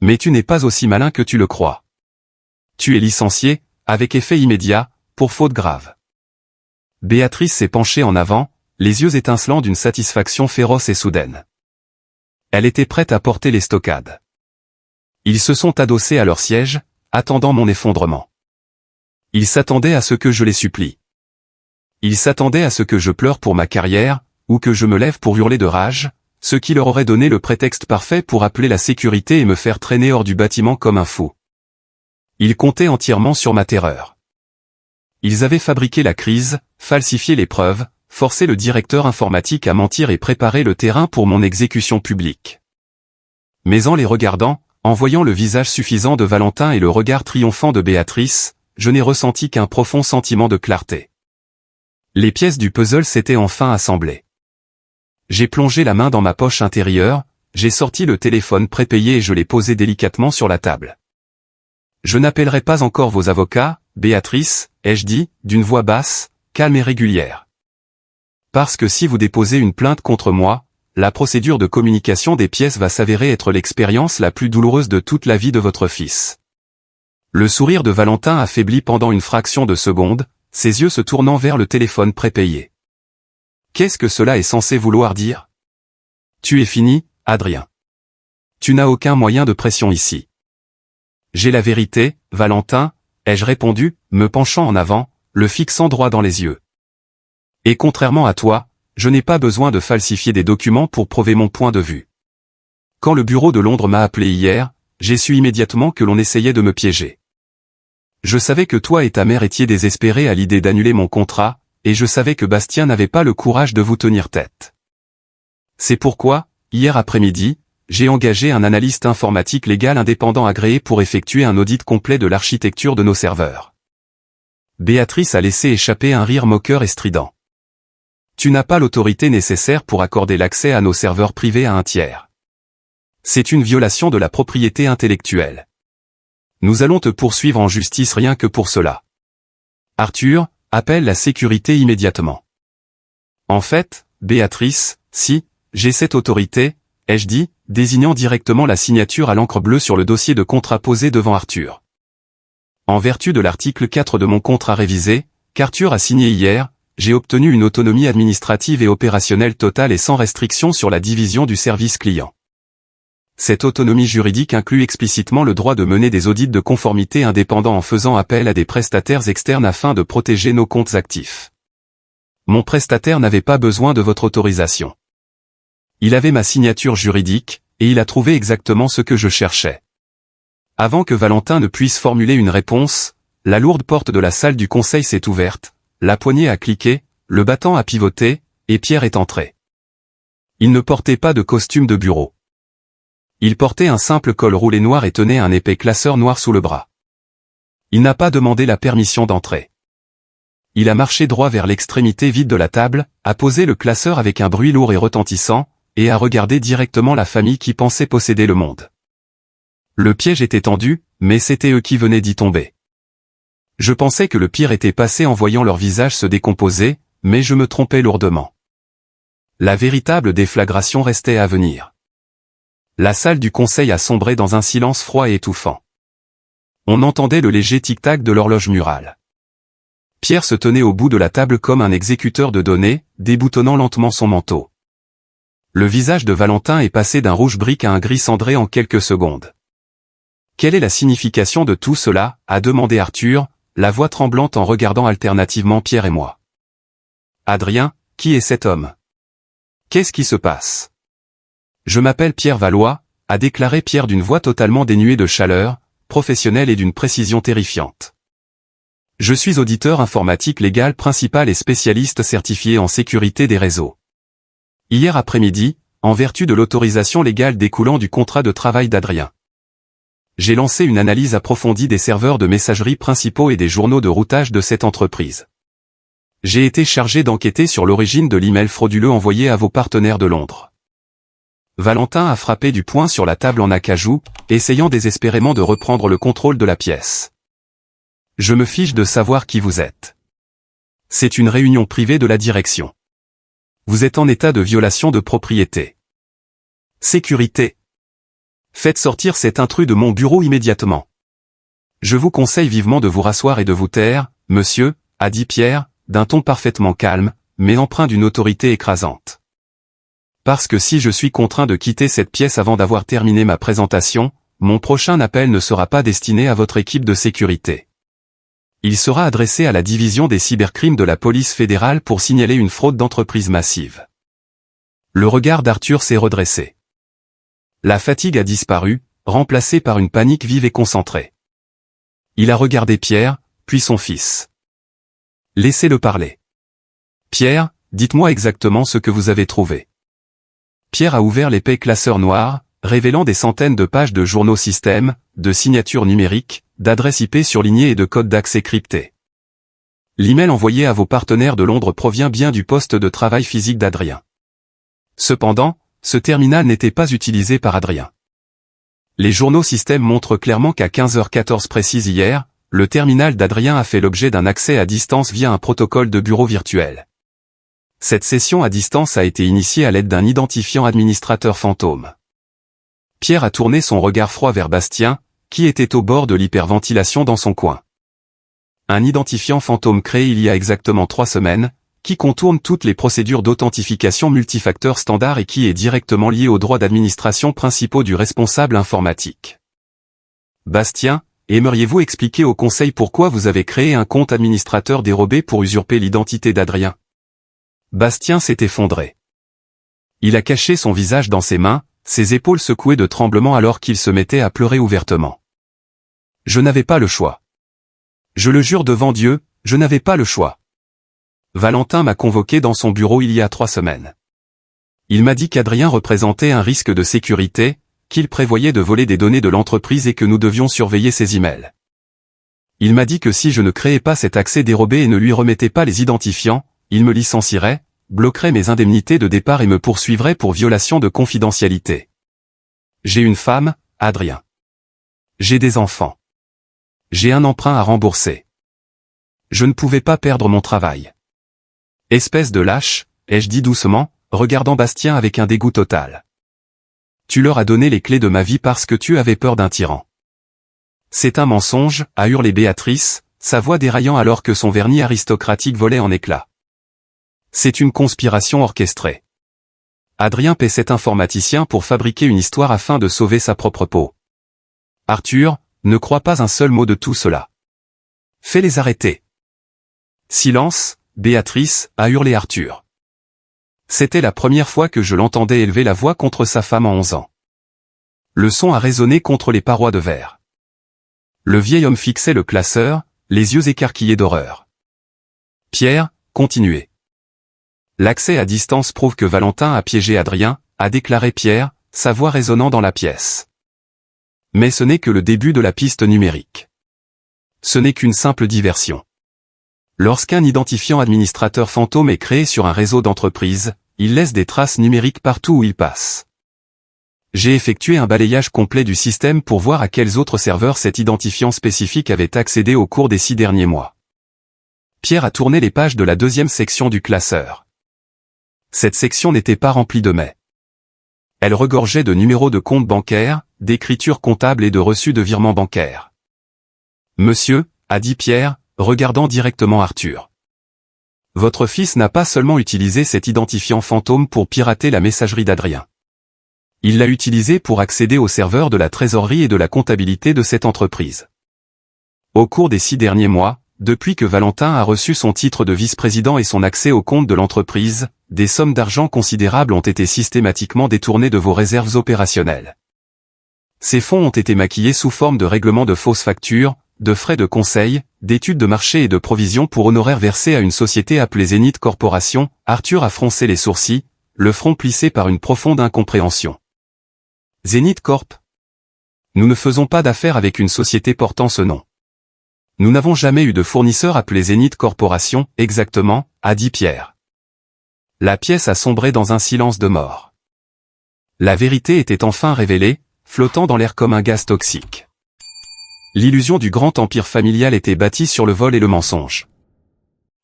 Mais tu n'es pas aussi malin que tu le crois. Tu es licencié, avec effet immédiat, pour faute grave. Béatrice s'est penchée en avant, les yeux étincelants d'une satisfaction féroce et soudaine. Elle était prête à porter les stockades. Ils se sont adossés à leur siège, attendant mon effondrement. Ils s'attendaient à ce que je les supplie. Ils s'attendaient à ce que je pleure pour ma carrière, ou que je me lève pour hurler de rage, ce qui leur aurait donné le prétexte parfait pour appeler la sécurité et me faire traîner hors du bâtiment comme un fou. Ils comptaient entièrement sur ma terreur. Ils avaient fabriqué la crise, falsifié les preuves, forcé le directeur informatique à mentir et préparé le terrain pour mon exécution publique. Mais en les regardant, en voyant le visage suffisant de Valentin et le regard triomphant de Béatrice, je n'ai ressenti qu'un profond sentiment de clarté. Les pièces du puzzle s'étaient enfin assemblées. J'ai plongé la main dans ma poche intérieure, j'ai sorti le téléphone prépayé et je l'ai posé délicatement sur la table. Je n'appellerai pas encore vos avocats, Béatrice, ai-je dit, d'une voix basse, calme et régulière. Parce que si vous déposez une plainte contre moi, la procédure de communication des pièces va s'avérer être l'expérience la plus douloureuse de toute la vie de votre fils. Le sourire de Valentin affaiblit pendant une fraction de seconde, ses yeux se tournant vers le téléphone prépayé. Qu'est-ce que cela est censé vouloir dire? Tu es fini, Adrien. Tu n'as aucun moyen de pression ici. J'ai la vérité, Valentin, ai-je répondu, me penchant en avant, le fixant droit dans les yeux. Et contrairement à toi, je n'ai pas besoin de falsifier des documents pour prouver mon point de vue. Quand le bureau de Londres m'a appelé hier, j'ai su immédiatement que l'on essayait de me piéger. Je savais que toi et ta mère étiez désespérés à l'idée d'annuler mon contrat, et je savais que Bastien n'avait pas le courage de vous tenir tête. C'est pourquoi, hier après-midi, j'ai engagé un analyste informatique légal indépendant agréé pour effectuer un audit complet de l'architecture de nos serveurs. Béatrice a laissé échapper un rire moqueur et strident. Tu n'as pas l'autorité nécessaire pour accorder l'accès à nos serveurs privés à un tiers. C'est une violation de la propriété intellectuelle. Nous allons te poursuivre en justice rien que pour cela. Arthur, appelle la sécurité immédiatement. En fait, Béatrice, si, j'ai cette autorité, ai-je dit, désignant directement la signature à l'encre bleue sur le dossier de contrat posé devant Arthur. En vertu de l'article 4 de mon contrat révisé, qu'Arthur a signé hier, j'ai obtenu une autonomie administrative et opérationnelle totale et sans restriction sur la division du service client. Cette autonomie juridique inclut explicitement le droit de mener des audits de conformité indépendants en faisant appel à des prestataires externes afin de protéger nos comptes actifs. Mon prestataire n'avait pas besoin de votre autorisation. Il avait ma signature juridique, et il a trouvé exactement ce que je cherchais. Avant que Valentin ne puisse formuler une réponse, la lourde porte de la salle du conseil s'est ouverte, la poignée a cliqué, le battant a pivoté, et Pierre est entré. Il ne portait pas de costume de bureau. Il portait un simple col roulé noir et tenait un épais classeur noir sous le bras. Il n'a pas demandé la permission d'entrer. Il a marché droit vers l'extrémité vide de la table, a posé le classeur avec un bruit lourd et retentissant, et a regardé directement la famille qui pensait posséder le monde. Le piège était tendu, mais c'était eux qui venaient d'y tomber. Je pensais que le pire était passé en voyant leur visage se décomposer, mais je me trompais lourdement. La véritable déflagration restait à venir. La salle du conseil a sombré dans un silence froid et étouffant. On entendait le léger tic-tac de l'horloge murale. Pierre se tenait au bout de la table comme un exécuteur de données, déboutonnant lentement son manteau. Le visage de Valentin est passé d'un rouge brique à un gris cendré en quelques secondes. Quelle est la signification de tout cela, a demandé Arthur, la voix tremblante en regardant alternativement Pierre et moi. Adrien, qui est cet homme? Qu'est-ce qui se passe? Je m'appelle Pierre Valois, a déclaré Pierre d'une voix totalement dénuée de chaleur, professionnelle et d'une précision terrifiante. Je suis auditeur informatique légal principal et spécialiste certifié en sécurité des réseaux. Hier après-midi, en vertu de l'autorisation légale découlant du contrat de travail d'Adrien. J'ai lancé une analyse approfondie des serveurs de messagerie principaux et des journaux de routage de cette entreprise. J'ai été chargé d'enquêter sur l'origine de l'email frauduleux envoyé à vos partenaires de Londres. Valentin a frappé du poing sur la table en acajou, essayant désespérément de reprendre le contrôle de la pièce. Je me fiche de savoir qui vous êtes. C'est une réunion privée de la direction. Vous êtes en état de violation de propriété. Sécurité. Faites sortir cet intrus de mon bureau immédiatement. Je vous conseille vivement de vous rasseoir et de vous taire, monsieur, a dit Pierre, d'un ton parfaitement calme, mais empreint d'une autorité écrasante. Parce que si je suis contraint de quitter cette pièce avant d'avoir terminé ma présentation, mon prochain appel ne sera pas destiné à votre équipe de sécurité. Il sera adressé à la division des cybercrimes de la police fédérale pour signaler une fraude d'entreprise massive. Le regard d'Arthur s'est redressé. La fatigue a disparu, remplacée par une panique vive et concentrée. Il a regardé Pierre, puis son fils. Laissez-le parler. Pierre, dites-moi exactement ce que vous avez trouvé. Pierre a ouvert l'épais classeur noir, révélant des centaines de pages de journaux système, de signatures numériques, d'adresses IP surlignées et de codes d'accès cryptés. L'email envoyé à vos partenaires de Londres provient bien du poste de travail physique d'Adrien. Cependant, ce terminal n'était pas utilisé par Adrien. Les journaux système montrent clairement qu'à 15h14 précise hier, le terminal d'Adrien a fait l'objet d'un accès à distance via un protocole de bureau virtuel. Cette session à distance a été initiée à l'aide d'un identifiant administrateur fantôme. Pierre a tourné son regard froid vers Bastien, qui était au bord de l'hyperventilation dans son coin. Un identifiant fantôme créé il y a exactement 3 semaines, qui contourne toutes les procédures d'authentification multifacteur standard et qui est directement lié aux droits d'administration principaux du responsable informatique. Bastien, aimeriez-vous expliquer au conseil pourquoi vous avez créé un compte administrateur dérobé pour usurper l'identité d'Adrien? Bastien s'est effondré. Il a caché son visage dans ses mains, ses épaules secouées de tremblements alors qu'il se mettait à pleurer ouvertement. Je n'avais pas le choix. Je le jure devant Dieu, je n'avais pas le choix. Valentin m'a convoqué dans son bureau il y a 3 semaines. Il m'a dit qu'Adrien représentait un risque de sécurité, qu'il prévoyait de voler des données de l'entreprise et que nous devions surveiller ses emails. Il m'a dit que si je ne créais pas cet accès dérobé et ne lui remettais pas les identifiants, il me licencierait, bloquerait mes indemnités de départ et me poursuivrait pour violation de confidentialité. J'ai une femme, Adrien. J'ai des enfants. J'ai un emprunt à rembourser. Je ne pouvais pas perdre mon travail. Espèce de lâche, ai-je dit doucement, regardant Bastien avec un dégoût total. Tu leur as donné les clés de ma vie parce que tu avais peur d'un tyran. C'est un mensonge, a hurlé Béatrice, sa voix déraillant alors que son vernis aristocratique volait en éclats. C'est une conspiration orchestrée. Adrien paie cet informaticien pour fabriquer une histoire afin de sauver sa propre peau. Arthur, ne crois pas un seul mot de tout cela. Fais-les arrêter. Silence, Béatrice, a hurlé Arthur. C'était la première fois que je l'entendais élever la voix contre sa femme en 11 ans. Le son a résonné contre les parois de verre. Le vieil homme fixait le classeur, les yeux écarquillés d'horreur. Pierre, continuez. L'accès à distance prouve que Valentin a piégé Adrien, a déclaré Pierre, sa voix résonnant dans la pièce. Mais ce n'est que le début de la piste numérique. Ce n'est qu'une simple diversion. Lorsqu'un identifiant administrateur fantôme est créé sur un réseau d'entreprise, il laisse des traces numériques partout où il passe. J'ai effectué un balayage complet du système pour voir à quels autres serveurs cet identifiant spécifique avait accédé au cours des 6 derniers mois. Pierre a tourné les pages de la 2e section du classeur. Cette section n'était pas remplie de mais. Elle regorgeait de numéros de comptes bancaires, d'écritures comptables et de reçus de virements bancaires. Monsieur, a dit Pierre, regardant directement Arthur. Votre fils n'a pas seulement utilisé cet identifiant fantôme pour pirater la messagerie d'Adrien. Il l'a utilisé pour accéder aux serveurs de la trésorerie et de la comptabilité de cette entreprise. Au cours des 6 derniers mois, depuis que Valentin a reçu son titre de vice-président et son accès au compte de l'entreprise, des sommes d'argent considérables ont été systématiquement détournées de vos réserves opérationnelles. Ces fonds ont été maquillés sous forme de règlements de fausses factures, de frais de conseil, d'études de marché et de provisions pour honoraires versés à une société appelée Zenith Corporation. Arthur a froncé les sourcils, le front plissé par une profonde incompréhension. Zenith Corp. Nous ne faisons pas d'affaires avec une société portant ce nom. Nous n'avons jamais eu de fournisseur appelé Zenith Corporation, exactement, a dit Pierre. La pièce a sombré dans un silence de mort. La vérité était enfin révélée, flottant dans l'air comme un gaz toxique. L'illusion du grand empire familial était bâtie sur le vol et le mensonge.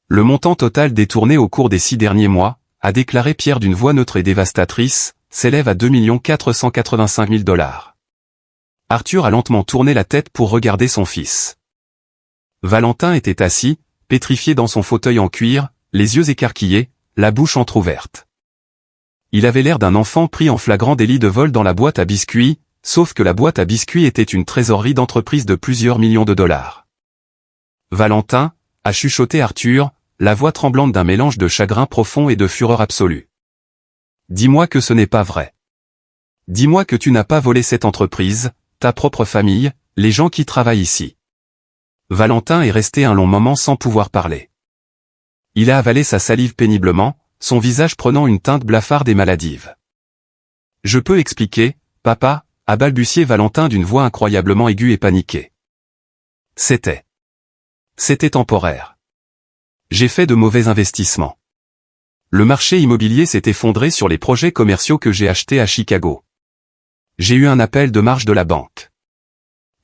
Le montant total détourné au cours des 6 derniers mois, a déclaré Pierre d'une voix neutre et dévastatrice, s'élève à 2 485 000 $. Arthur a lentement tourné la tête pour regarder son fils. Valentin était assis, pétrifié dans son fauteuil en cuir, les yeux écarquillés, la bouche entr'ouverte. Il avait l'air d'un enfant pris en flagrant délit de vol dans la boîte à biscuits, sauf que la boîte à biscuits était une trésorerie d'entreprise de plusieurs millions de $. Valentin, a chuchoté Arthur, la voix tremblante d'un mélange de chagrin profond et de fureur absolue. Dis-moi que ce n'est pas vrai. Dis-moi que tu n'as pas volé cette entreprise, ta propre famille, les gens qui travaillent ici. Valentin est resté un long moment sans pouvoir parler. Il a avalé sa salive péniblement, son visage prenant une teinte blafarde et maladive. Je peux expliquer, papa, a balbutié Valentin d'une voix incroyablement aiguë et paniquée. C'était temporaire. J'ai fait de mauvais investissements. Le marché immobilier s'est effondré sur les projets commerciaux que j'ai achetés à Chicago. J'ai eu un appel de marge de la banque.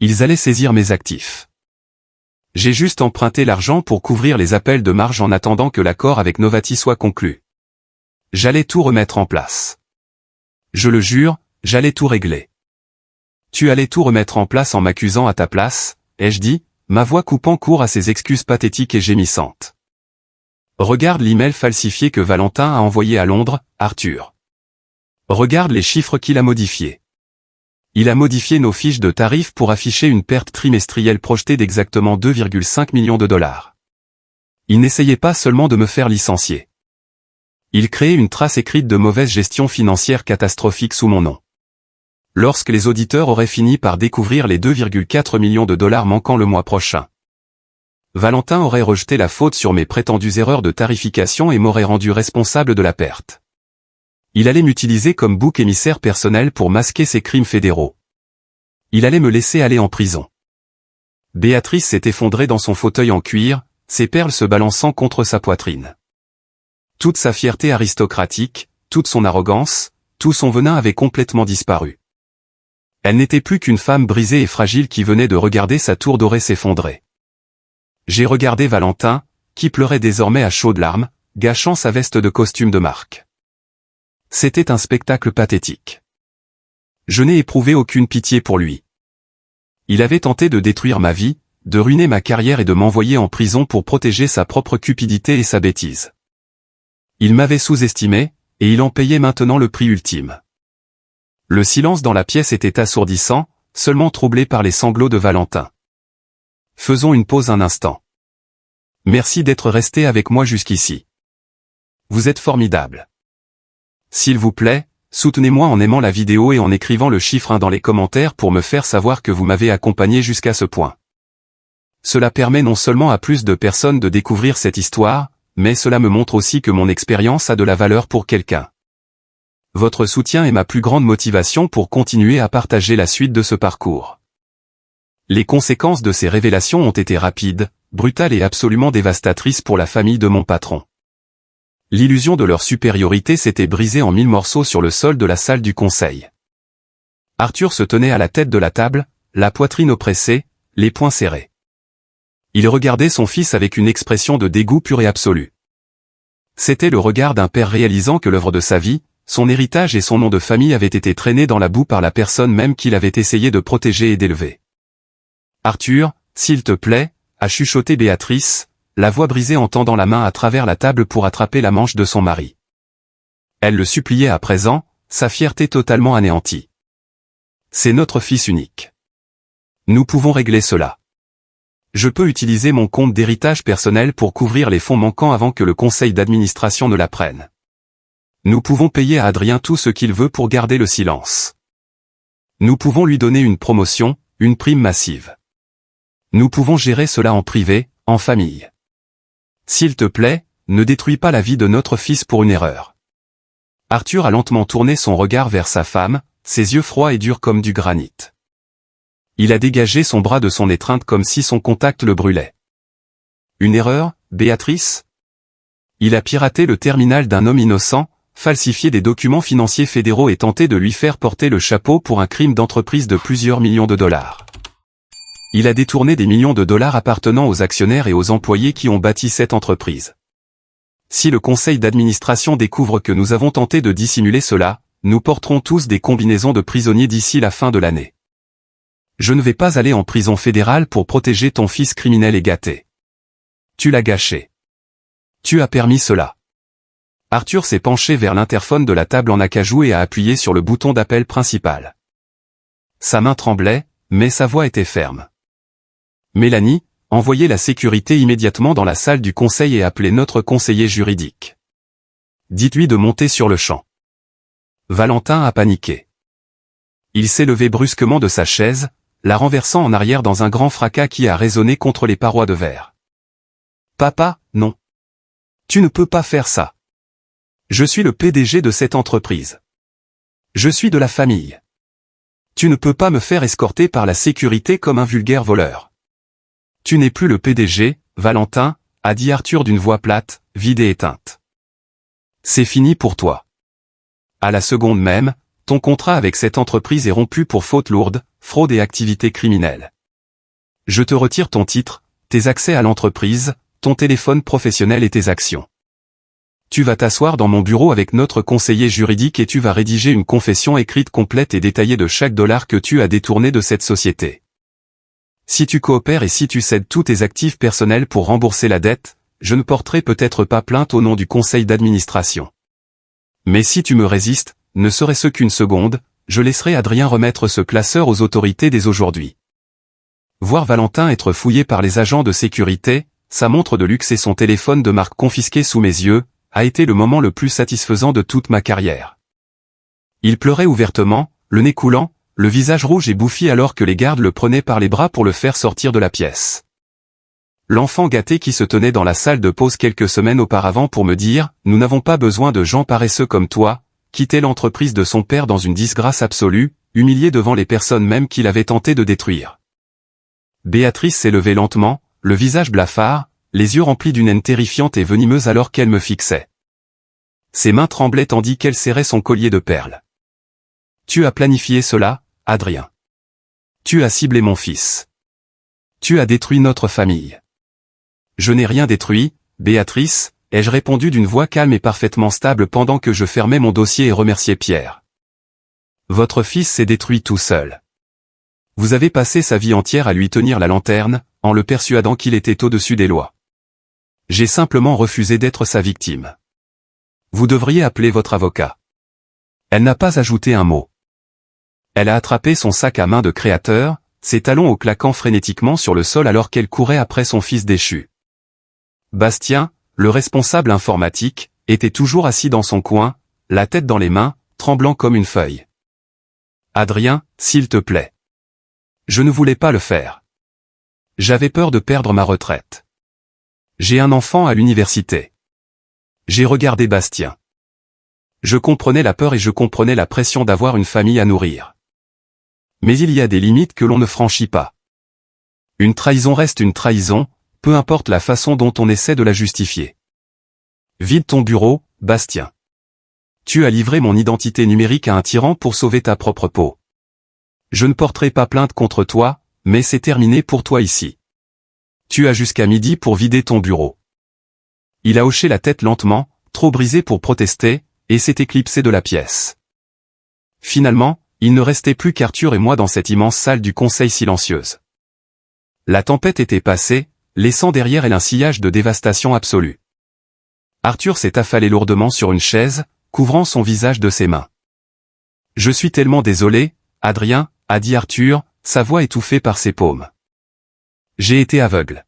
Ils allaient saisir mes actifs. J'ai juste emprunté l'argent pour couvrir les appels de marge en attendant que l'accord avec Novati soit conclu. J'allais tout remettre en place. Je le jure, j'allais tout régler. Tu allais tout remettre en place en m'accusant à ta place, ai-je dit, ma voix coupant court à ses excuses pathétiques et gémissantes. Regarde l'email falsifié que Valentin a envoyé à Londres, Arthur. Regarde les chiffres qu'il a modifiés. Il a modifié nos fiches de tarifs pour afficher une perte trimestrielle projetée d'exactement 2,5 millions de $. Il n'essayait pas seulement de me faire licencier. Il créait une trace écrite de mauvaise gestion financière catastrophique sous mon nom. Lorsque les auditeurs auraient fini par découvrir les 2,4 millions de $ manquants le mois prochain, Valentin aurait rejeté la faute sur mes prétendues erreurs de tarification et m'aurait rendu responsable de la perte. Il allait m'utiliser comme bouc émissaire personnel pour masquer ses crimes fédéraux. Il allait me laisser aller en prison. Béatrice s'est effondrée dans son fauteuil en cuir, ses perles se balançant contre sa poitrine. Toute sa fierté aristocratique, toute son arrogance, tout son venin avait complètement disparu. Elle n'était plus qu'une femme brisée et fragile qui venait de regarder sa tour dorée s'effondrer. J'ai regardé Valentin, qui pleurait désormais à chaudes larmes, gâchant sa veste de costume de marque. C'était un spectacle pathétique. Je n'ai éprouvé aucune pitié pour lui. Il avait tenté de détruire ma vie, de ruiner ma carrière et de m'envoyer en prison pour protéger sa propre cupidité et sa bêtise. Il m'avait sous-estimé, et il en payait maintenant le prix ultime. Le silence dans la pièce était assourdissant, seulement troublé par les sanglots de Valentin. Faisons une pause un instant. Merci d'être resté avec moi jusqu'ici. Vous êtes formidable. S'il vous plaît, soutenez-moi en aimant la vidéo et en écrivant le chiffre 1 dans les commentaires pour me faire savoir que vous m'avez accompagné jusqu'à ce point. Cela permet non seulement à plus de personnes de découvrir cette histoire, mais cela me montre aussi que mon expérience a de la valeur pour quelqu'un. Votre soutien est ma plus grande motivation pour continuer à partager la suite de ce parcours. Les conséquences de ces révélations ont été rapides, brutales et absolument dévastatrices pour la famille de mon patron. L'illusion de leur supériorité s'était brisée en 1000 morceaux sur le sol de la salle du conseil. Arthur se tenait à la tête de la table, la poitrine oppressée, les poings serrés. Il regardait son fils avec une expression de dégoût pur et absolu. C'était le regard d'un père réalisant que l'œuvre de sa vie, son héritage et son nom de famille avaient été traînés dans la boue par la personne même qu'il avait essayé de protéger et d'élever. Arthur, s'il te plaît, a chuchoté Béatrice, la voix brisée en tendant la main à travers la table pour attraper la manche de son mari. Elle le suppliait à présent, sa fierté totalement anéantie. C'est notre fils unique. Nous pouvons régler cela. Je peux utiliser mon compte d'héritage personnel pour couvrir les fonds manquants avant que le conseil d'administration ne l'apprenne. Nous pouvons payer à Adrien tout ce qu'il veut pour garder le silence. Nous pouvons lui donner une promotion, une prime massive. Nous pouvons gérer cela en privé, en famille. S'il te plaît, ne détruis pas la vie de notre fils pour une erreur. Arthur a lentement tourné son regard vers sa femme, ses yeux froids et durs comme du granit. Il a dégagé son bras de son étreinte comme si son contact le brûlait. Une erreur, Béatrice? Il a piraté le terminal d'un homme innocent, falsifié des documents financiers fédéraux et tenté de lui faire porter le chapeau pour un crime d'entreprise de plusieurs millions de dollars. Il a détourné des millions de dollars appartenant aux actionnaires et aux employés qui ont bâti cette entreprise. Si le conseil d'administration découvre que nous avons tenté de dissimuler cela, nous porterons tous des combinaisons de prisonniers d'ici la fin de l'année. Je ne vais pas aller en prison fédérale pour protéger ton fils criminel et gâté. Tu l'as gâché. Tu as permis cela. Arthur s'est penché vers l'interphone de la table en acajou et a appuyé sur le bouton d'appel principal. Sa main tremblait, mais sa voix était ferme. Mélanie, envoyez la sécurité immédiatement dans la salle du conseil et appelez notre conseiller juridique. Dites-lui de monter sur le champ. Valentin a paniqué. Il s'est levé brusquement de sa chaise, la renversant en arrière dans un grand fracas qui a résonné contre les parois de verre. Papa, non. Tu ne peux pas faire ça. Je suis le PDG de cette entreprise. Je suis de la famille. Tu ne peux pas me faire escorter par la sécurité comme un vulgaire voleur. Tu n'es plus le PDG, Valentin, a dit Arthur d'une voix plate, vide et éteinte. C'est fini pour toi. À la seconde même, ton contrat avec cette entreprise est rompu pour faute lourde, fraude et activité criminelle. Je te retire ton titre, tes accès à l'entreprise, ton téléphone professionnel et tes actions. Tu vas t'asseoir dans mon bureau avec notre conseiller juridique et tu vas rédiger une confession écrite complète et détaillée de chaque dollar que tu as détourné de cette société. Si tu coopères et si tu cèdes tous tes actifs personnels pour rembourser la dette, je ne porterai peut-être pas plainte au nom du conseil d'administration. Mais si tu me résistes, ne serait-ce qu'une seconde, je laisserai Adrien remettre ce classeur aux autorités dès aujourd'hui. Voir Valentin être fouillé par les agents de sécurité, sa montre de luxe et son téléphone de marque confisqué sous mes yeux, a été le moment le plus satisfaisant de toute ma carrière. Il pleurait ouvertement, le nez coulant, le visage rouge et bouffi alors que les gardes le prenaient par les bras pour le faire sortir de la pièce. L'enfant gâté qui se tenait dans la salle de pause quelques semaines auparavant pour me dire « Nous n'avons pas besoin de gens paresseux comme toi », quittait l'entreprise de son père dans une disgrâce absolue, humilié devant les personnes même qu'il avait tenté de détruire. Béatrice s'est levée lentement, le visage blafard, les yeux remplis d'une haine terrifiante et venimeuse alors qu'elle me fixait. Ses mains tremblaient tandis qu'elle serrait son collier de perles. « Tu as planifié cela, Adrien. Tu as ciblé mon fils. Tu as détruit notre famille. » « Je n'ai rien détruit, Béatrice, » ai-je répondu d'une voix calme et parfaitement stable pendant que je fermais mon dossier et remerciais Pierre. « Votre fils s'est détruit tout seul. Vous avez passé sa vie entière à lui tenir la lanterne, en le persuadant qu'il était au-dessus des lois. J'ai simplement refusé d'être sa victime. Vous devriez appeler votre avocat. » Elle n'a pas ajouté un mot. Elle a attrapé son sac à main de créateur, ses talons au claquant frénétiquement sur le sol alors qu'elle courait après son fils déchu. Bastien, le responsable informatique, était toujours assis dans son coin, la tête dans les mains, tremblant comme une feuille. « Adrien, s'il te plaît. Je ne voulais pas le faire. J'avais peur de perdre ma retraite. J'ai un enfant à l'université. » J'ai regardé Bastien. Je comprenais la peur et je comprenais la pression d'avoir une famille à nourrir. Mais il y a des limites que l'on ne franchit pas. Une trahison reste une trahison, peu importe la façon dont on essaie de la justifier. Vide ton bureau, Bastien. Tu as livré mon identité numérique à un tyran pour sauver ta propre peau. Je ne porterai pas plainte contre toi, mais c'est terminé pour toi ici. Tu as jusqu'à midi pour vider ton bureau. Il a hoché la tête lentement, trop brisé pour protester, et s'est éclipsé de la pièce. Finalement, il ne restait plus qu'Arthur et moi dans cette immense salle du conseil silencieuse. La tempête était passée, laissant derrière elle un sillage de dévastation absolue. Arthur s'est affalé lourdement sur une chaise, couvrant son visage de ses mains. « Je suis tellement désolé, Adrien, » a dit Arthur, sa voix étouffée par ses paumes. « J'ai été aveugle.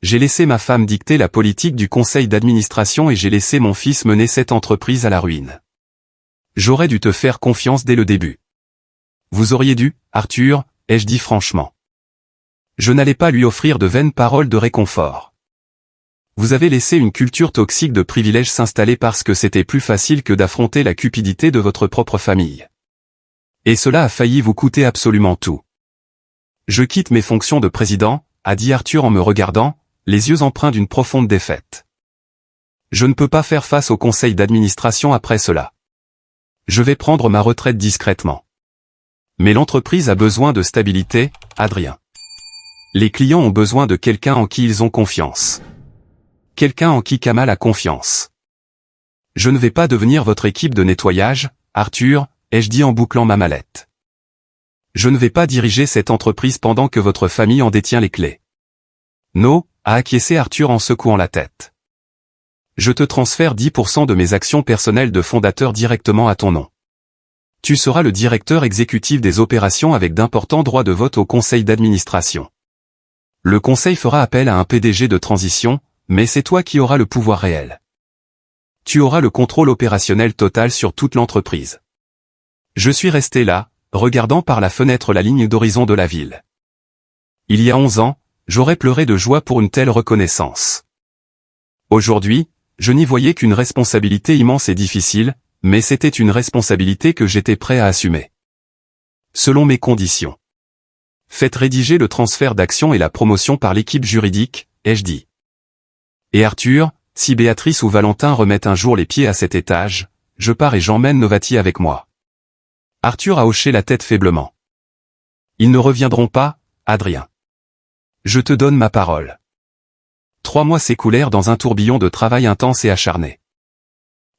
J'ai laissé ma femme dicter la politique du conseil d'administration et j'ai laissé mon fils mener cette entreprise à la ruine. J'aurais dû te faire confiance dès le début. Vous auriez dû, Arthur, ai-je dit franchement. Je n'allais pas lui offrir de vaines paroles de réconfort. Vous avez laissé une culture toxique de privilèges s'installer parce que c'était plus facile que d'affronter la cupidité de votre propre famille. Et cela a failli vous coûter absolument tout. Je quitte mes fonctions de président, a dit Arthur en me regardant, les yeux empreints d'une profonde défaite. Je ne peux pas faire face au conseil d'administration après cela. Je vais prendre ma retraite discrètement. Mais l'entreprise a besoin de stabilité, Adrien. Les clients ont besoin de quelqu'un en qui ils ont confiance. Quelqu'un en qui Kamal a confiance. Je ne vais pas devenir votre équipe de nettoyage, Arthur, ai-je dit en bouclant ma mallette. Je ne vais pas diriger cette entreprise pendant que votre famille en détient les clés. No, a acquiescé Arthur en secouant la tête. Je te transfère 10% de mes actions personnelles de fondateur directement à ton nom. Tu seras le directeur exécutif des opérations avec d'importants droits de vote au conseil d'administration. Le conseil fera appel à un PDG de transition, mais c'est toi qui auras le pouvoir réel. Tu auras le contrôle opérationnel total sur toute l'entreprise. Je suis resté là, regardant par la fenêtre la ligne d'horizon de la ville. Il y a 11 ans, j'aurais pleuré de joie pour une telle reconnaissance. Aujourd'hui, je n'y voyais qu'une responsabilité immense et difficile, mais c'était une responsabilité que j'étais prêt à assumer. Selon mes conditions. Faites rédiger le transfert d'actions et la promotion par l'équipe juridique, ai-je dit. Et Arthur, si Béatrice ou Valentin remettent un jour les pieds à cet étage, je pars et j'emmène Novati avec moi. Arthur a hoché la tête faiblement. Ils ne reviendront pas, Adrien. Je te donne ma parole. 3 mois s'écoulèrent dans un tourbillon de travail intense et acharné.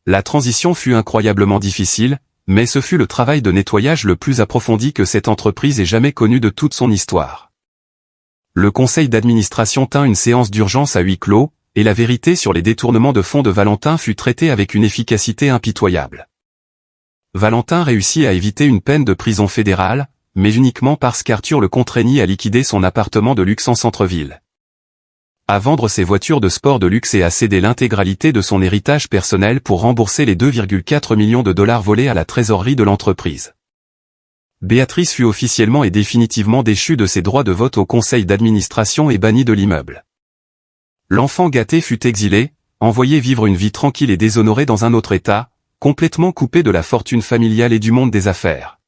La transition fut incroyablement difficile, mais ce fut le travail de nettoyage le plus approfondi que cette entreprise ait jamais connu de toute son histoire. Le conseil d'administration tint une séance d'urgence à huis clos, et la vérité sur les détournements de fonds de Valentin fut traitée avec une efficacité impitoyable. Valentin réussit à éviter une peine de prison fédérale, mais uniquement parce qu'Arthur le contraignit à liquider son appartement de luxe en centre-ville. À vendre ses voitures de sport de luxe et à céder l'intégralité de son héritage personnel pour rembourser les 2,4 millions de dollars volés à la trésorerie de l'entreprise. Béatrice fut officiellement et définitivement déchue de ses droits de vote au conseil d'administration et bannie de l'immeuble. L'enfant gâté fut exilé, envoyé vivre une vie tranquille et déshonorée dans un autre état, complètement coupé de la fortune familiale et du monde des affaires.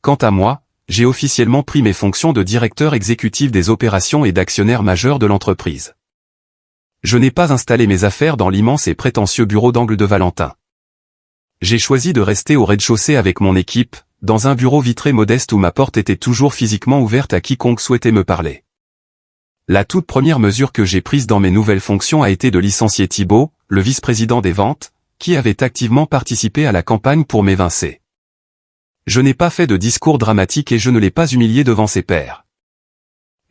Quant à moi, j'ai officiellement pris mes fonctions de directeur exécutif des opérations et d'actionnaire majeur de l'entreprise. Je n'ai pas installé mes affaires dans l'immense et prétentieux bureau d'angle de Valentin. J'ai choisi de rester au rez-de-chaussée avec mon équipe, dans un bureau vitré modeste où ma porte était toujours physiquement ouverte à quiconque souhaitait me parler. La toute première mesure que j'ai prise dans mes nouvelles fonctions a été de licencier Thibault, le vice-président des ventes, qui avait activement participé à la campagne pour m'évincer. Je n'ai pas fait de discours dramatique et je ne l'ai pas humilié devant ses pairs.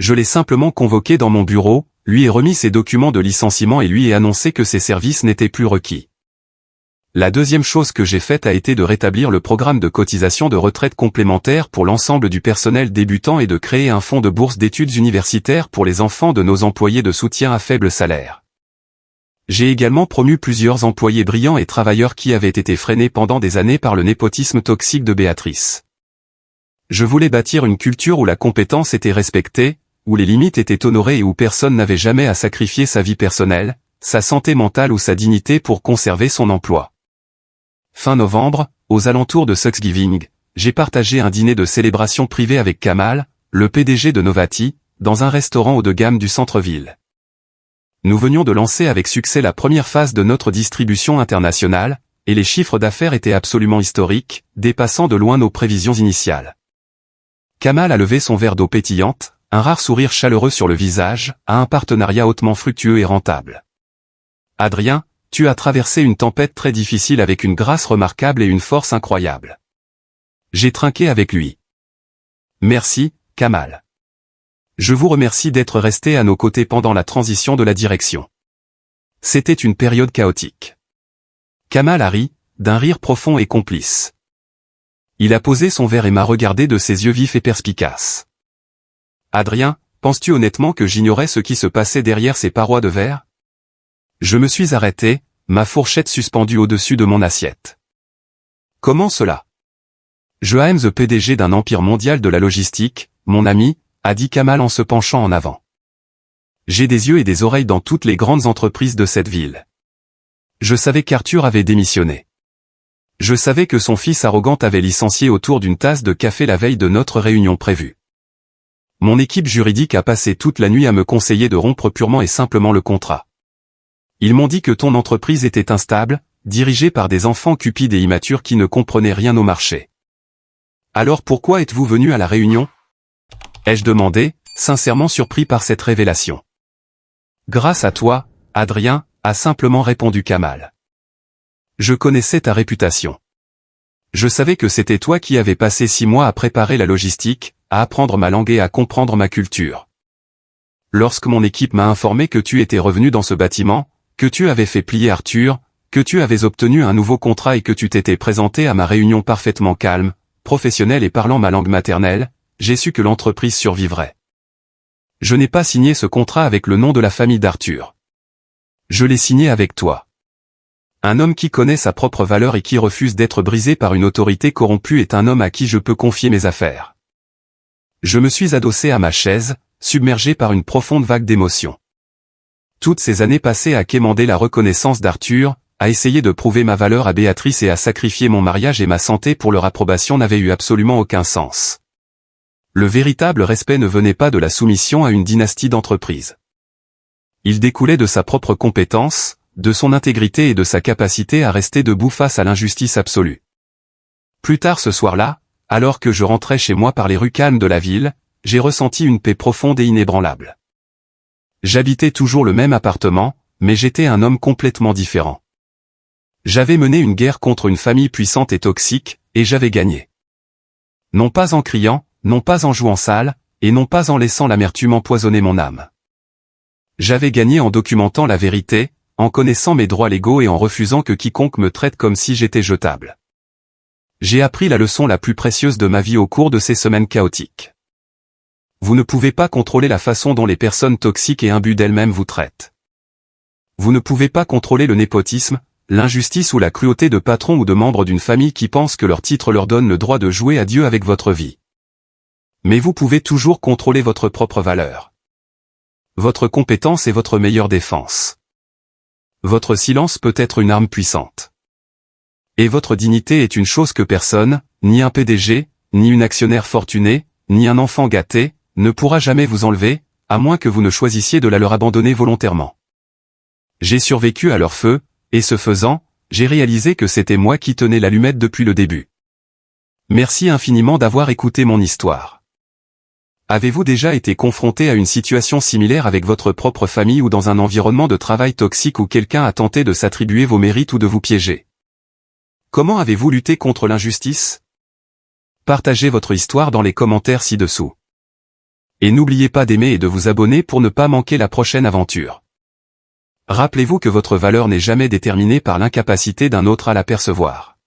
Je l'ai simplement convoqué dans mon bureau, lui ai remis ses documents de licenciement et lui ai annoncé que ses services n'étaient plus requis. La deuxième chose que j'ai faite a été de rétablir le programme de cotisation de retraite complémentaire pour l'ensemble du personnel débutant et de créer un fonds de bourse d'études universitaires pour les enfants de nos employés de soutien à faible salaire. J'ai également promu plusieurs employés brillants et travailleurs qui avaient été freinés pendant des années par le népotisme toxique de Béatrice. Je voulais bâtir une culture où la compétence était respectée, où les limites étaient honorées et où personne n'avait jamais à sacrifier sa vie personnelle, sa santé mentale ou sa dignité pour conserver son emploi. Fin novembre, aux alentours de Thanksgiving, j'ai partagé un dîner de célébration privé avec Kamal, le PDG de Novati, dans un restaurant haut de gamme du centre-ville. Nous venions de lancer avec succès la première phase de notre distribution internationale, et les chiffres d'affaires étaient absolument historiques, dépassant de loin nos prévisions initiales. Kamal a levé son verre d'eau pétillante, un rare sourire chaleureux sur le visage, à un partenariat hautement fructueux et rentable. Adrien, tu as traversé une tempête très difficile avec une grâce remarquable et une force incroyable. J'ai trinqué avec lui. Merci, Kamal. Je vous remercie d'être resté à nos côtés pendant la transition de la direction. C'était une période chaotique. Kamal a ri, d'un rire profond et complice. Il a posé son verre et m'a regardé de ses yeux vifs et perspicaces. Adrien, penses-tu honnêtement que j'ignorais ce qui se passait derrière ces parois de verre? Je me suis arrêté, ma fourchette suspendue au-dessus de mon assiette. Comment cela? Je am the PDG d'un empire mondial de la logistique, mon ami, a dit Kamal en se penchant en avant. J'ai des yeux et des oreilles dans toutes les grandes entreprises de cette ville. Je savais qu'Arthur avait démissionné. Je savais que son fils arrogant avait licencié autour d'une tasse de café la veille de notre réunion prévue. Mon équipe juridique a passé toute la nuit à me conseiller de rompre purement et simplement le contrat. Ils m'ont dit que ton entreprise était instable, dirigée par des enfants cupides et immatures qui ne comprenaient rien au marché. Alors pourquoi êtes-vous venu à la réunion ? Ai-je demandé, sincèrement surpris par cette révélation. Grâce à toi, Adrien, a simplement répondu Kamal. Je connaissais ta réputation. Je savais que c'était toi qui avais passé 6 mois à préparer la logistique, à apprendre ma langue et à comprendre ma culture. Lorsque mon équipe m'a informé que tu étais revenu dans ce bâtiment, que tu avais fait plier Arthur, que tu avais obtenu un nouveau contrat et que tu t'étais présenté à ma réunion parfaitement calme, professionnelle et parlant ma langue maternelle, j'ai su que l'entreprise survivrait. Je n'ai pas signé ce contrat avec le nom de la famille d'Arthur. Je l'ai signé avec toi. Un homme qui connaît sa propre valeur et qui refuse d'être brisé par une autorité corrompue est un homme à qui je peux confier mes affaires. Je me suis adossé à ma chaise, submergé par une profonde vague d'émotions. Toutes ces années passées à quémander la reconnaissance d'Arthur, à essayer de prouver ma valeur à Béatrice et à sacrifier mon mariage et ma santé pour leur approbation n'avaient eu absolument aucun sens. Le véritable respect ne venait pas de la soumission à une dynastie d'entreprises. Il découlait de sa propre compétence, de son intégrité et de sa capacité à rester debout face à l'injustice absolue. Plus tard ce soir-là, alors que je rentrais chez moi par les rues calmes de la ville, j'ai ressenti une paix profonde et inébranlable. J'habitais toujours le même appartement, mais j'étais un homme complètement différent. J'avais mené une guerre contre une famille puissante et toxique, et j'avais gagné. Non pas en criant, non pas en jouant sale, et non pas en laissant l'amertume empoisonner mon âme. J'avais gagné en documentant la vérité, en connaissant mes droits légaux et en refusant que quiconque me traite comme si j'étais jetable. J'ai appris la leçon la plus précieuse de ma vie au cours de ces semaines chaotiques. Vous ne pouvez pas contrôler la façon dont les personnes toxiques et imbues d'elles-mêmes vous traitent. Vous ne pouvez pas contrôler le népotisme, l'injustice ou la cruauté de patrons ou de membres d'une famille qui pensent que leur titre leur donne le droit de jouer à Dieu avec votre vie. Mais vous pouvez toujours contrôler votre propre valeur. Votre compétence est votre meilleure défense. Votre silence peut être une arme puissante. Et votre dignité est une chose que personne, ni un PDG, ni une actionnaire fortunée, ni un enfant gâté, ne pourra jamais vous enlever, à moins que vous ne choisissiez de la leur abandonner volontairement. J'ai survécu à leur feu, et ce faisant, j'ai réalisé que c'était moi qui tenais l'allumette depuis le début. Merci infiniment d'avoir écouté mon histoire. Avez-vous déjà été confronté à une situation similaire avec votre propre famille ou dans un environnement de travail toxique où quelqu'un a tenté de s'attribuer vos mérites ou de vous piéger? Comment avez-vous lutté contre l'injustice? Partagez votre histoire dans les commentaires ci-dessous. Et n'oubliez pas d'aimer et de vous abonner pour ne pas manquer la prochaine aventure. Rappelez-vous que votre valeur n'est jamais déterminée par l'incapacité d'un autre à la percevoir.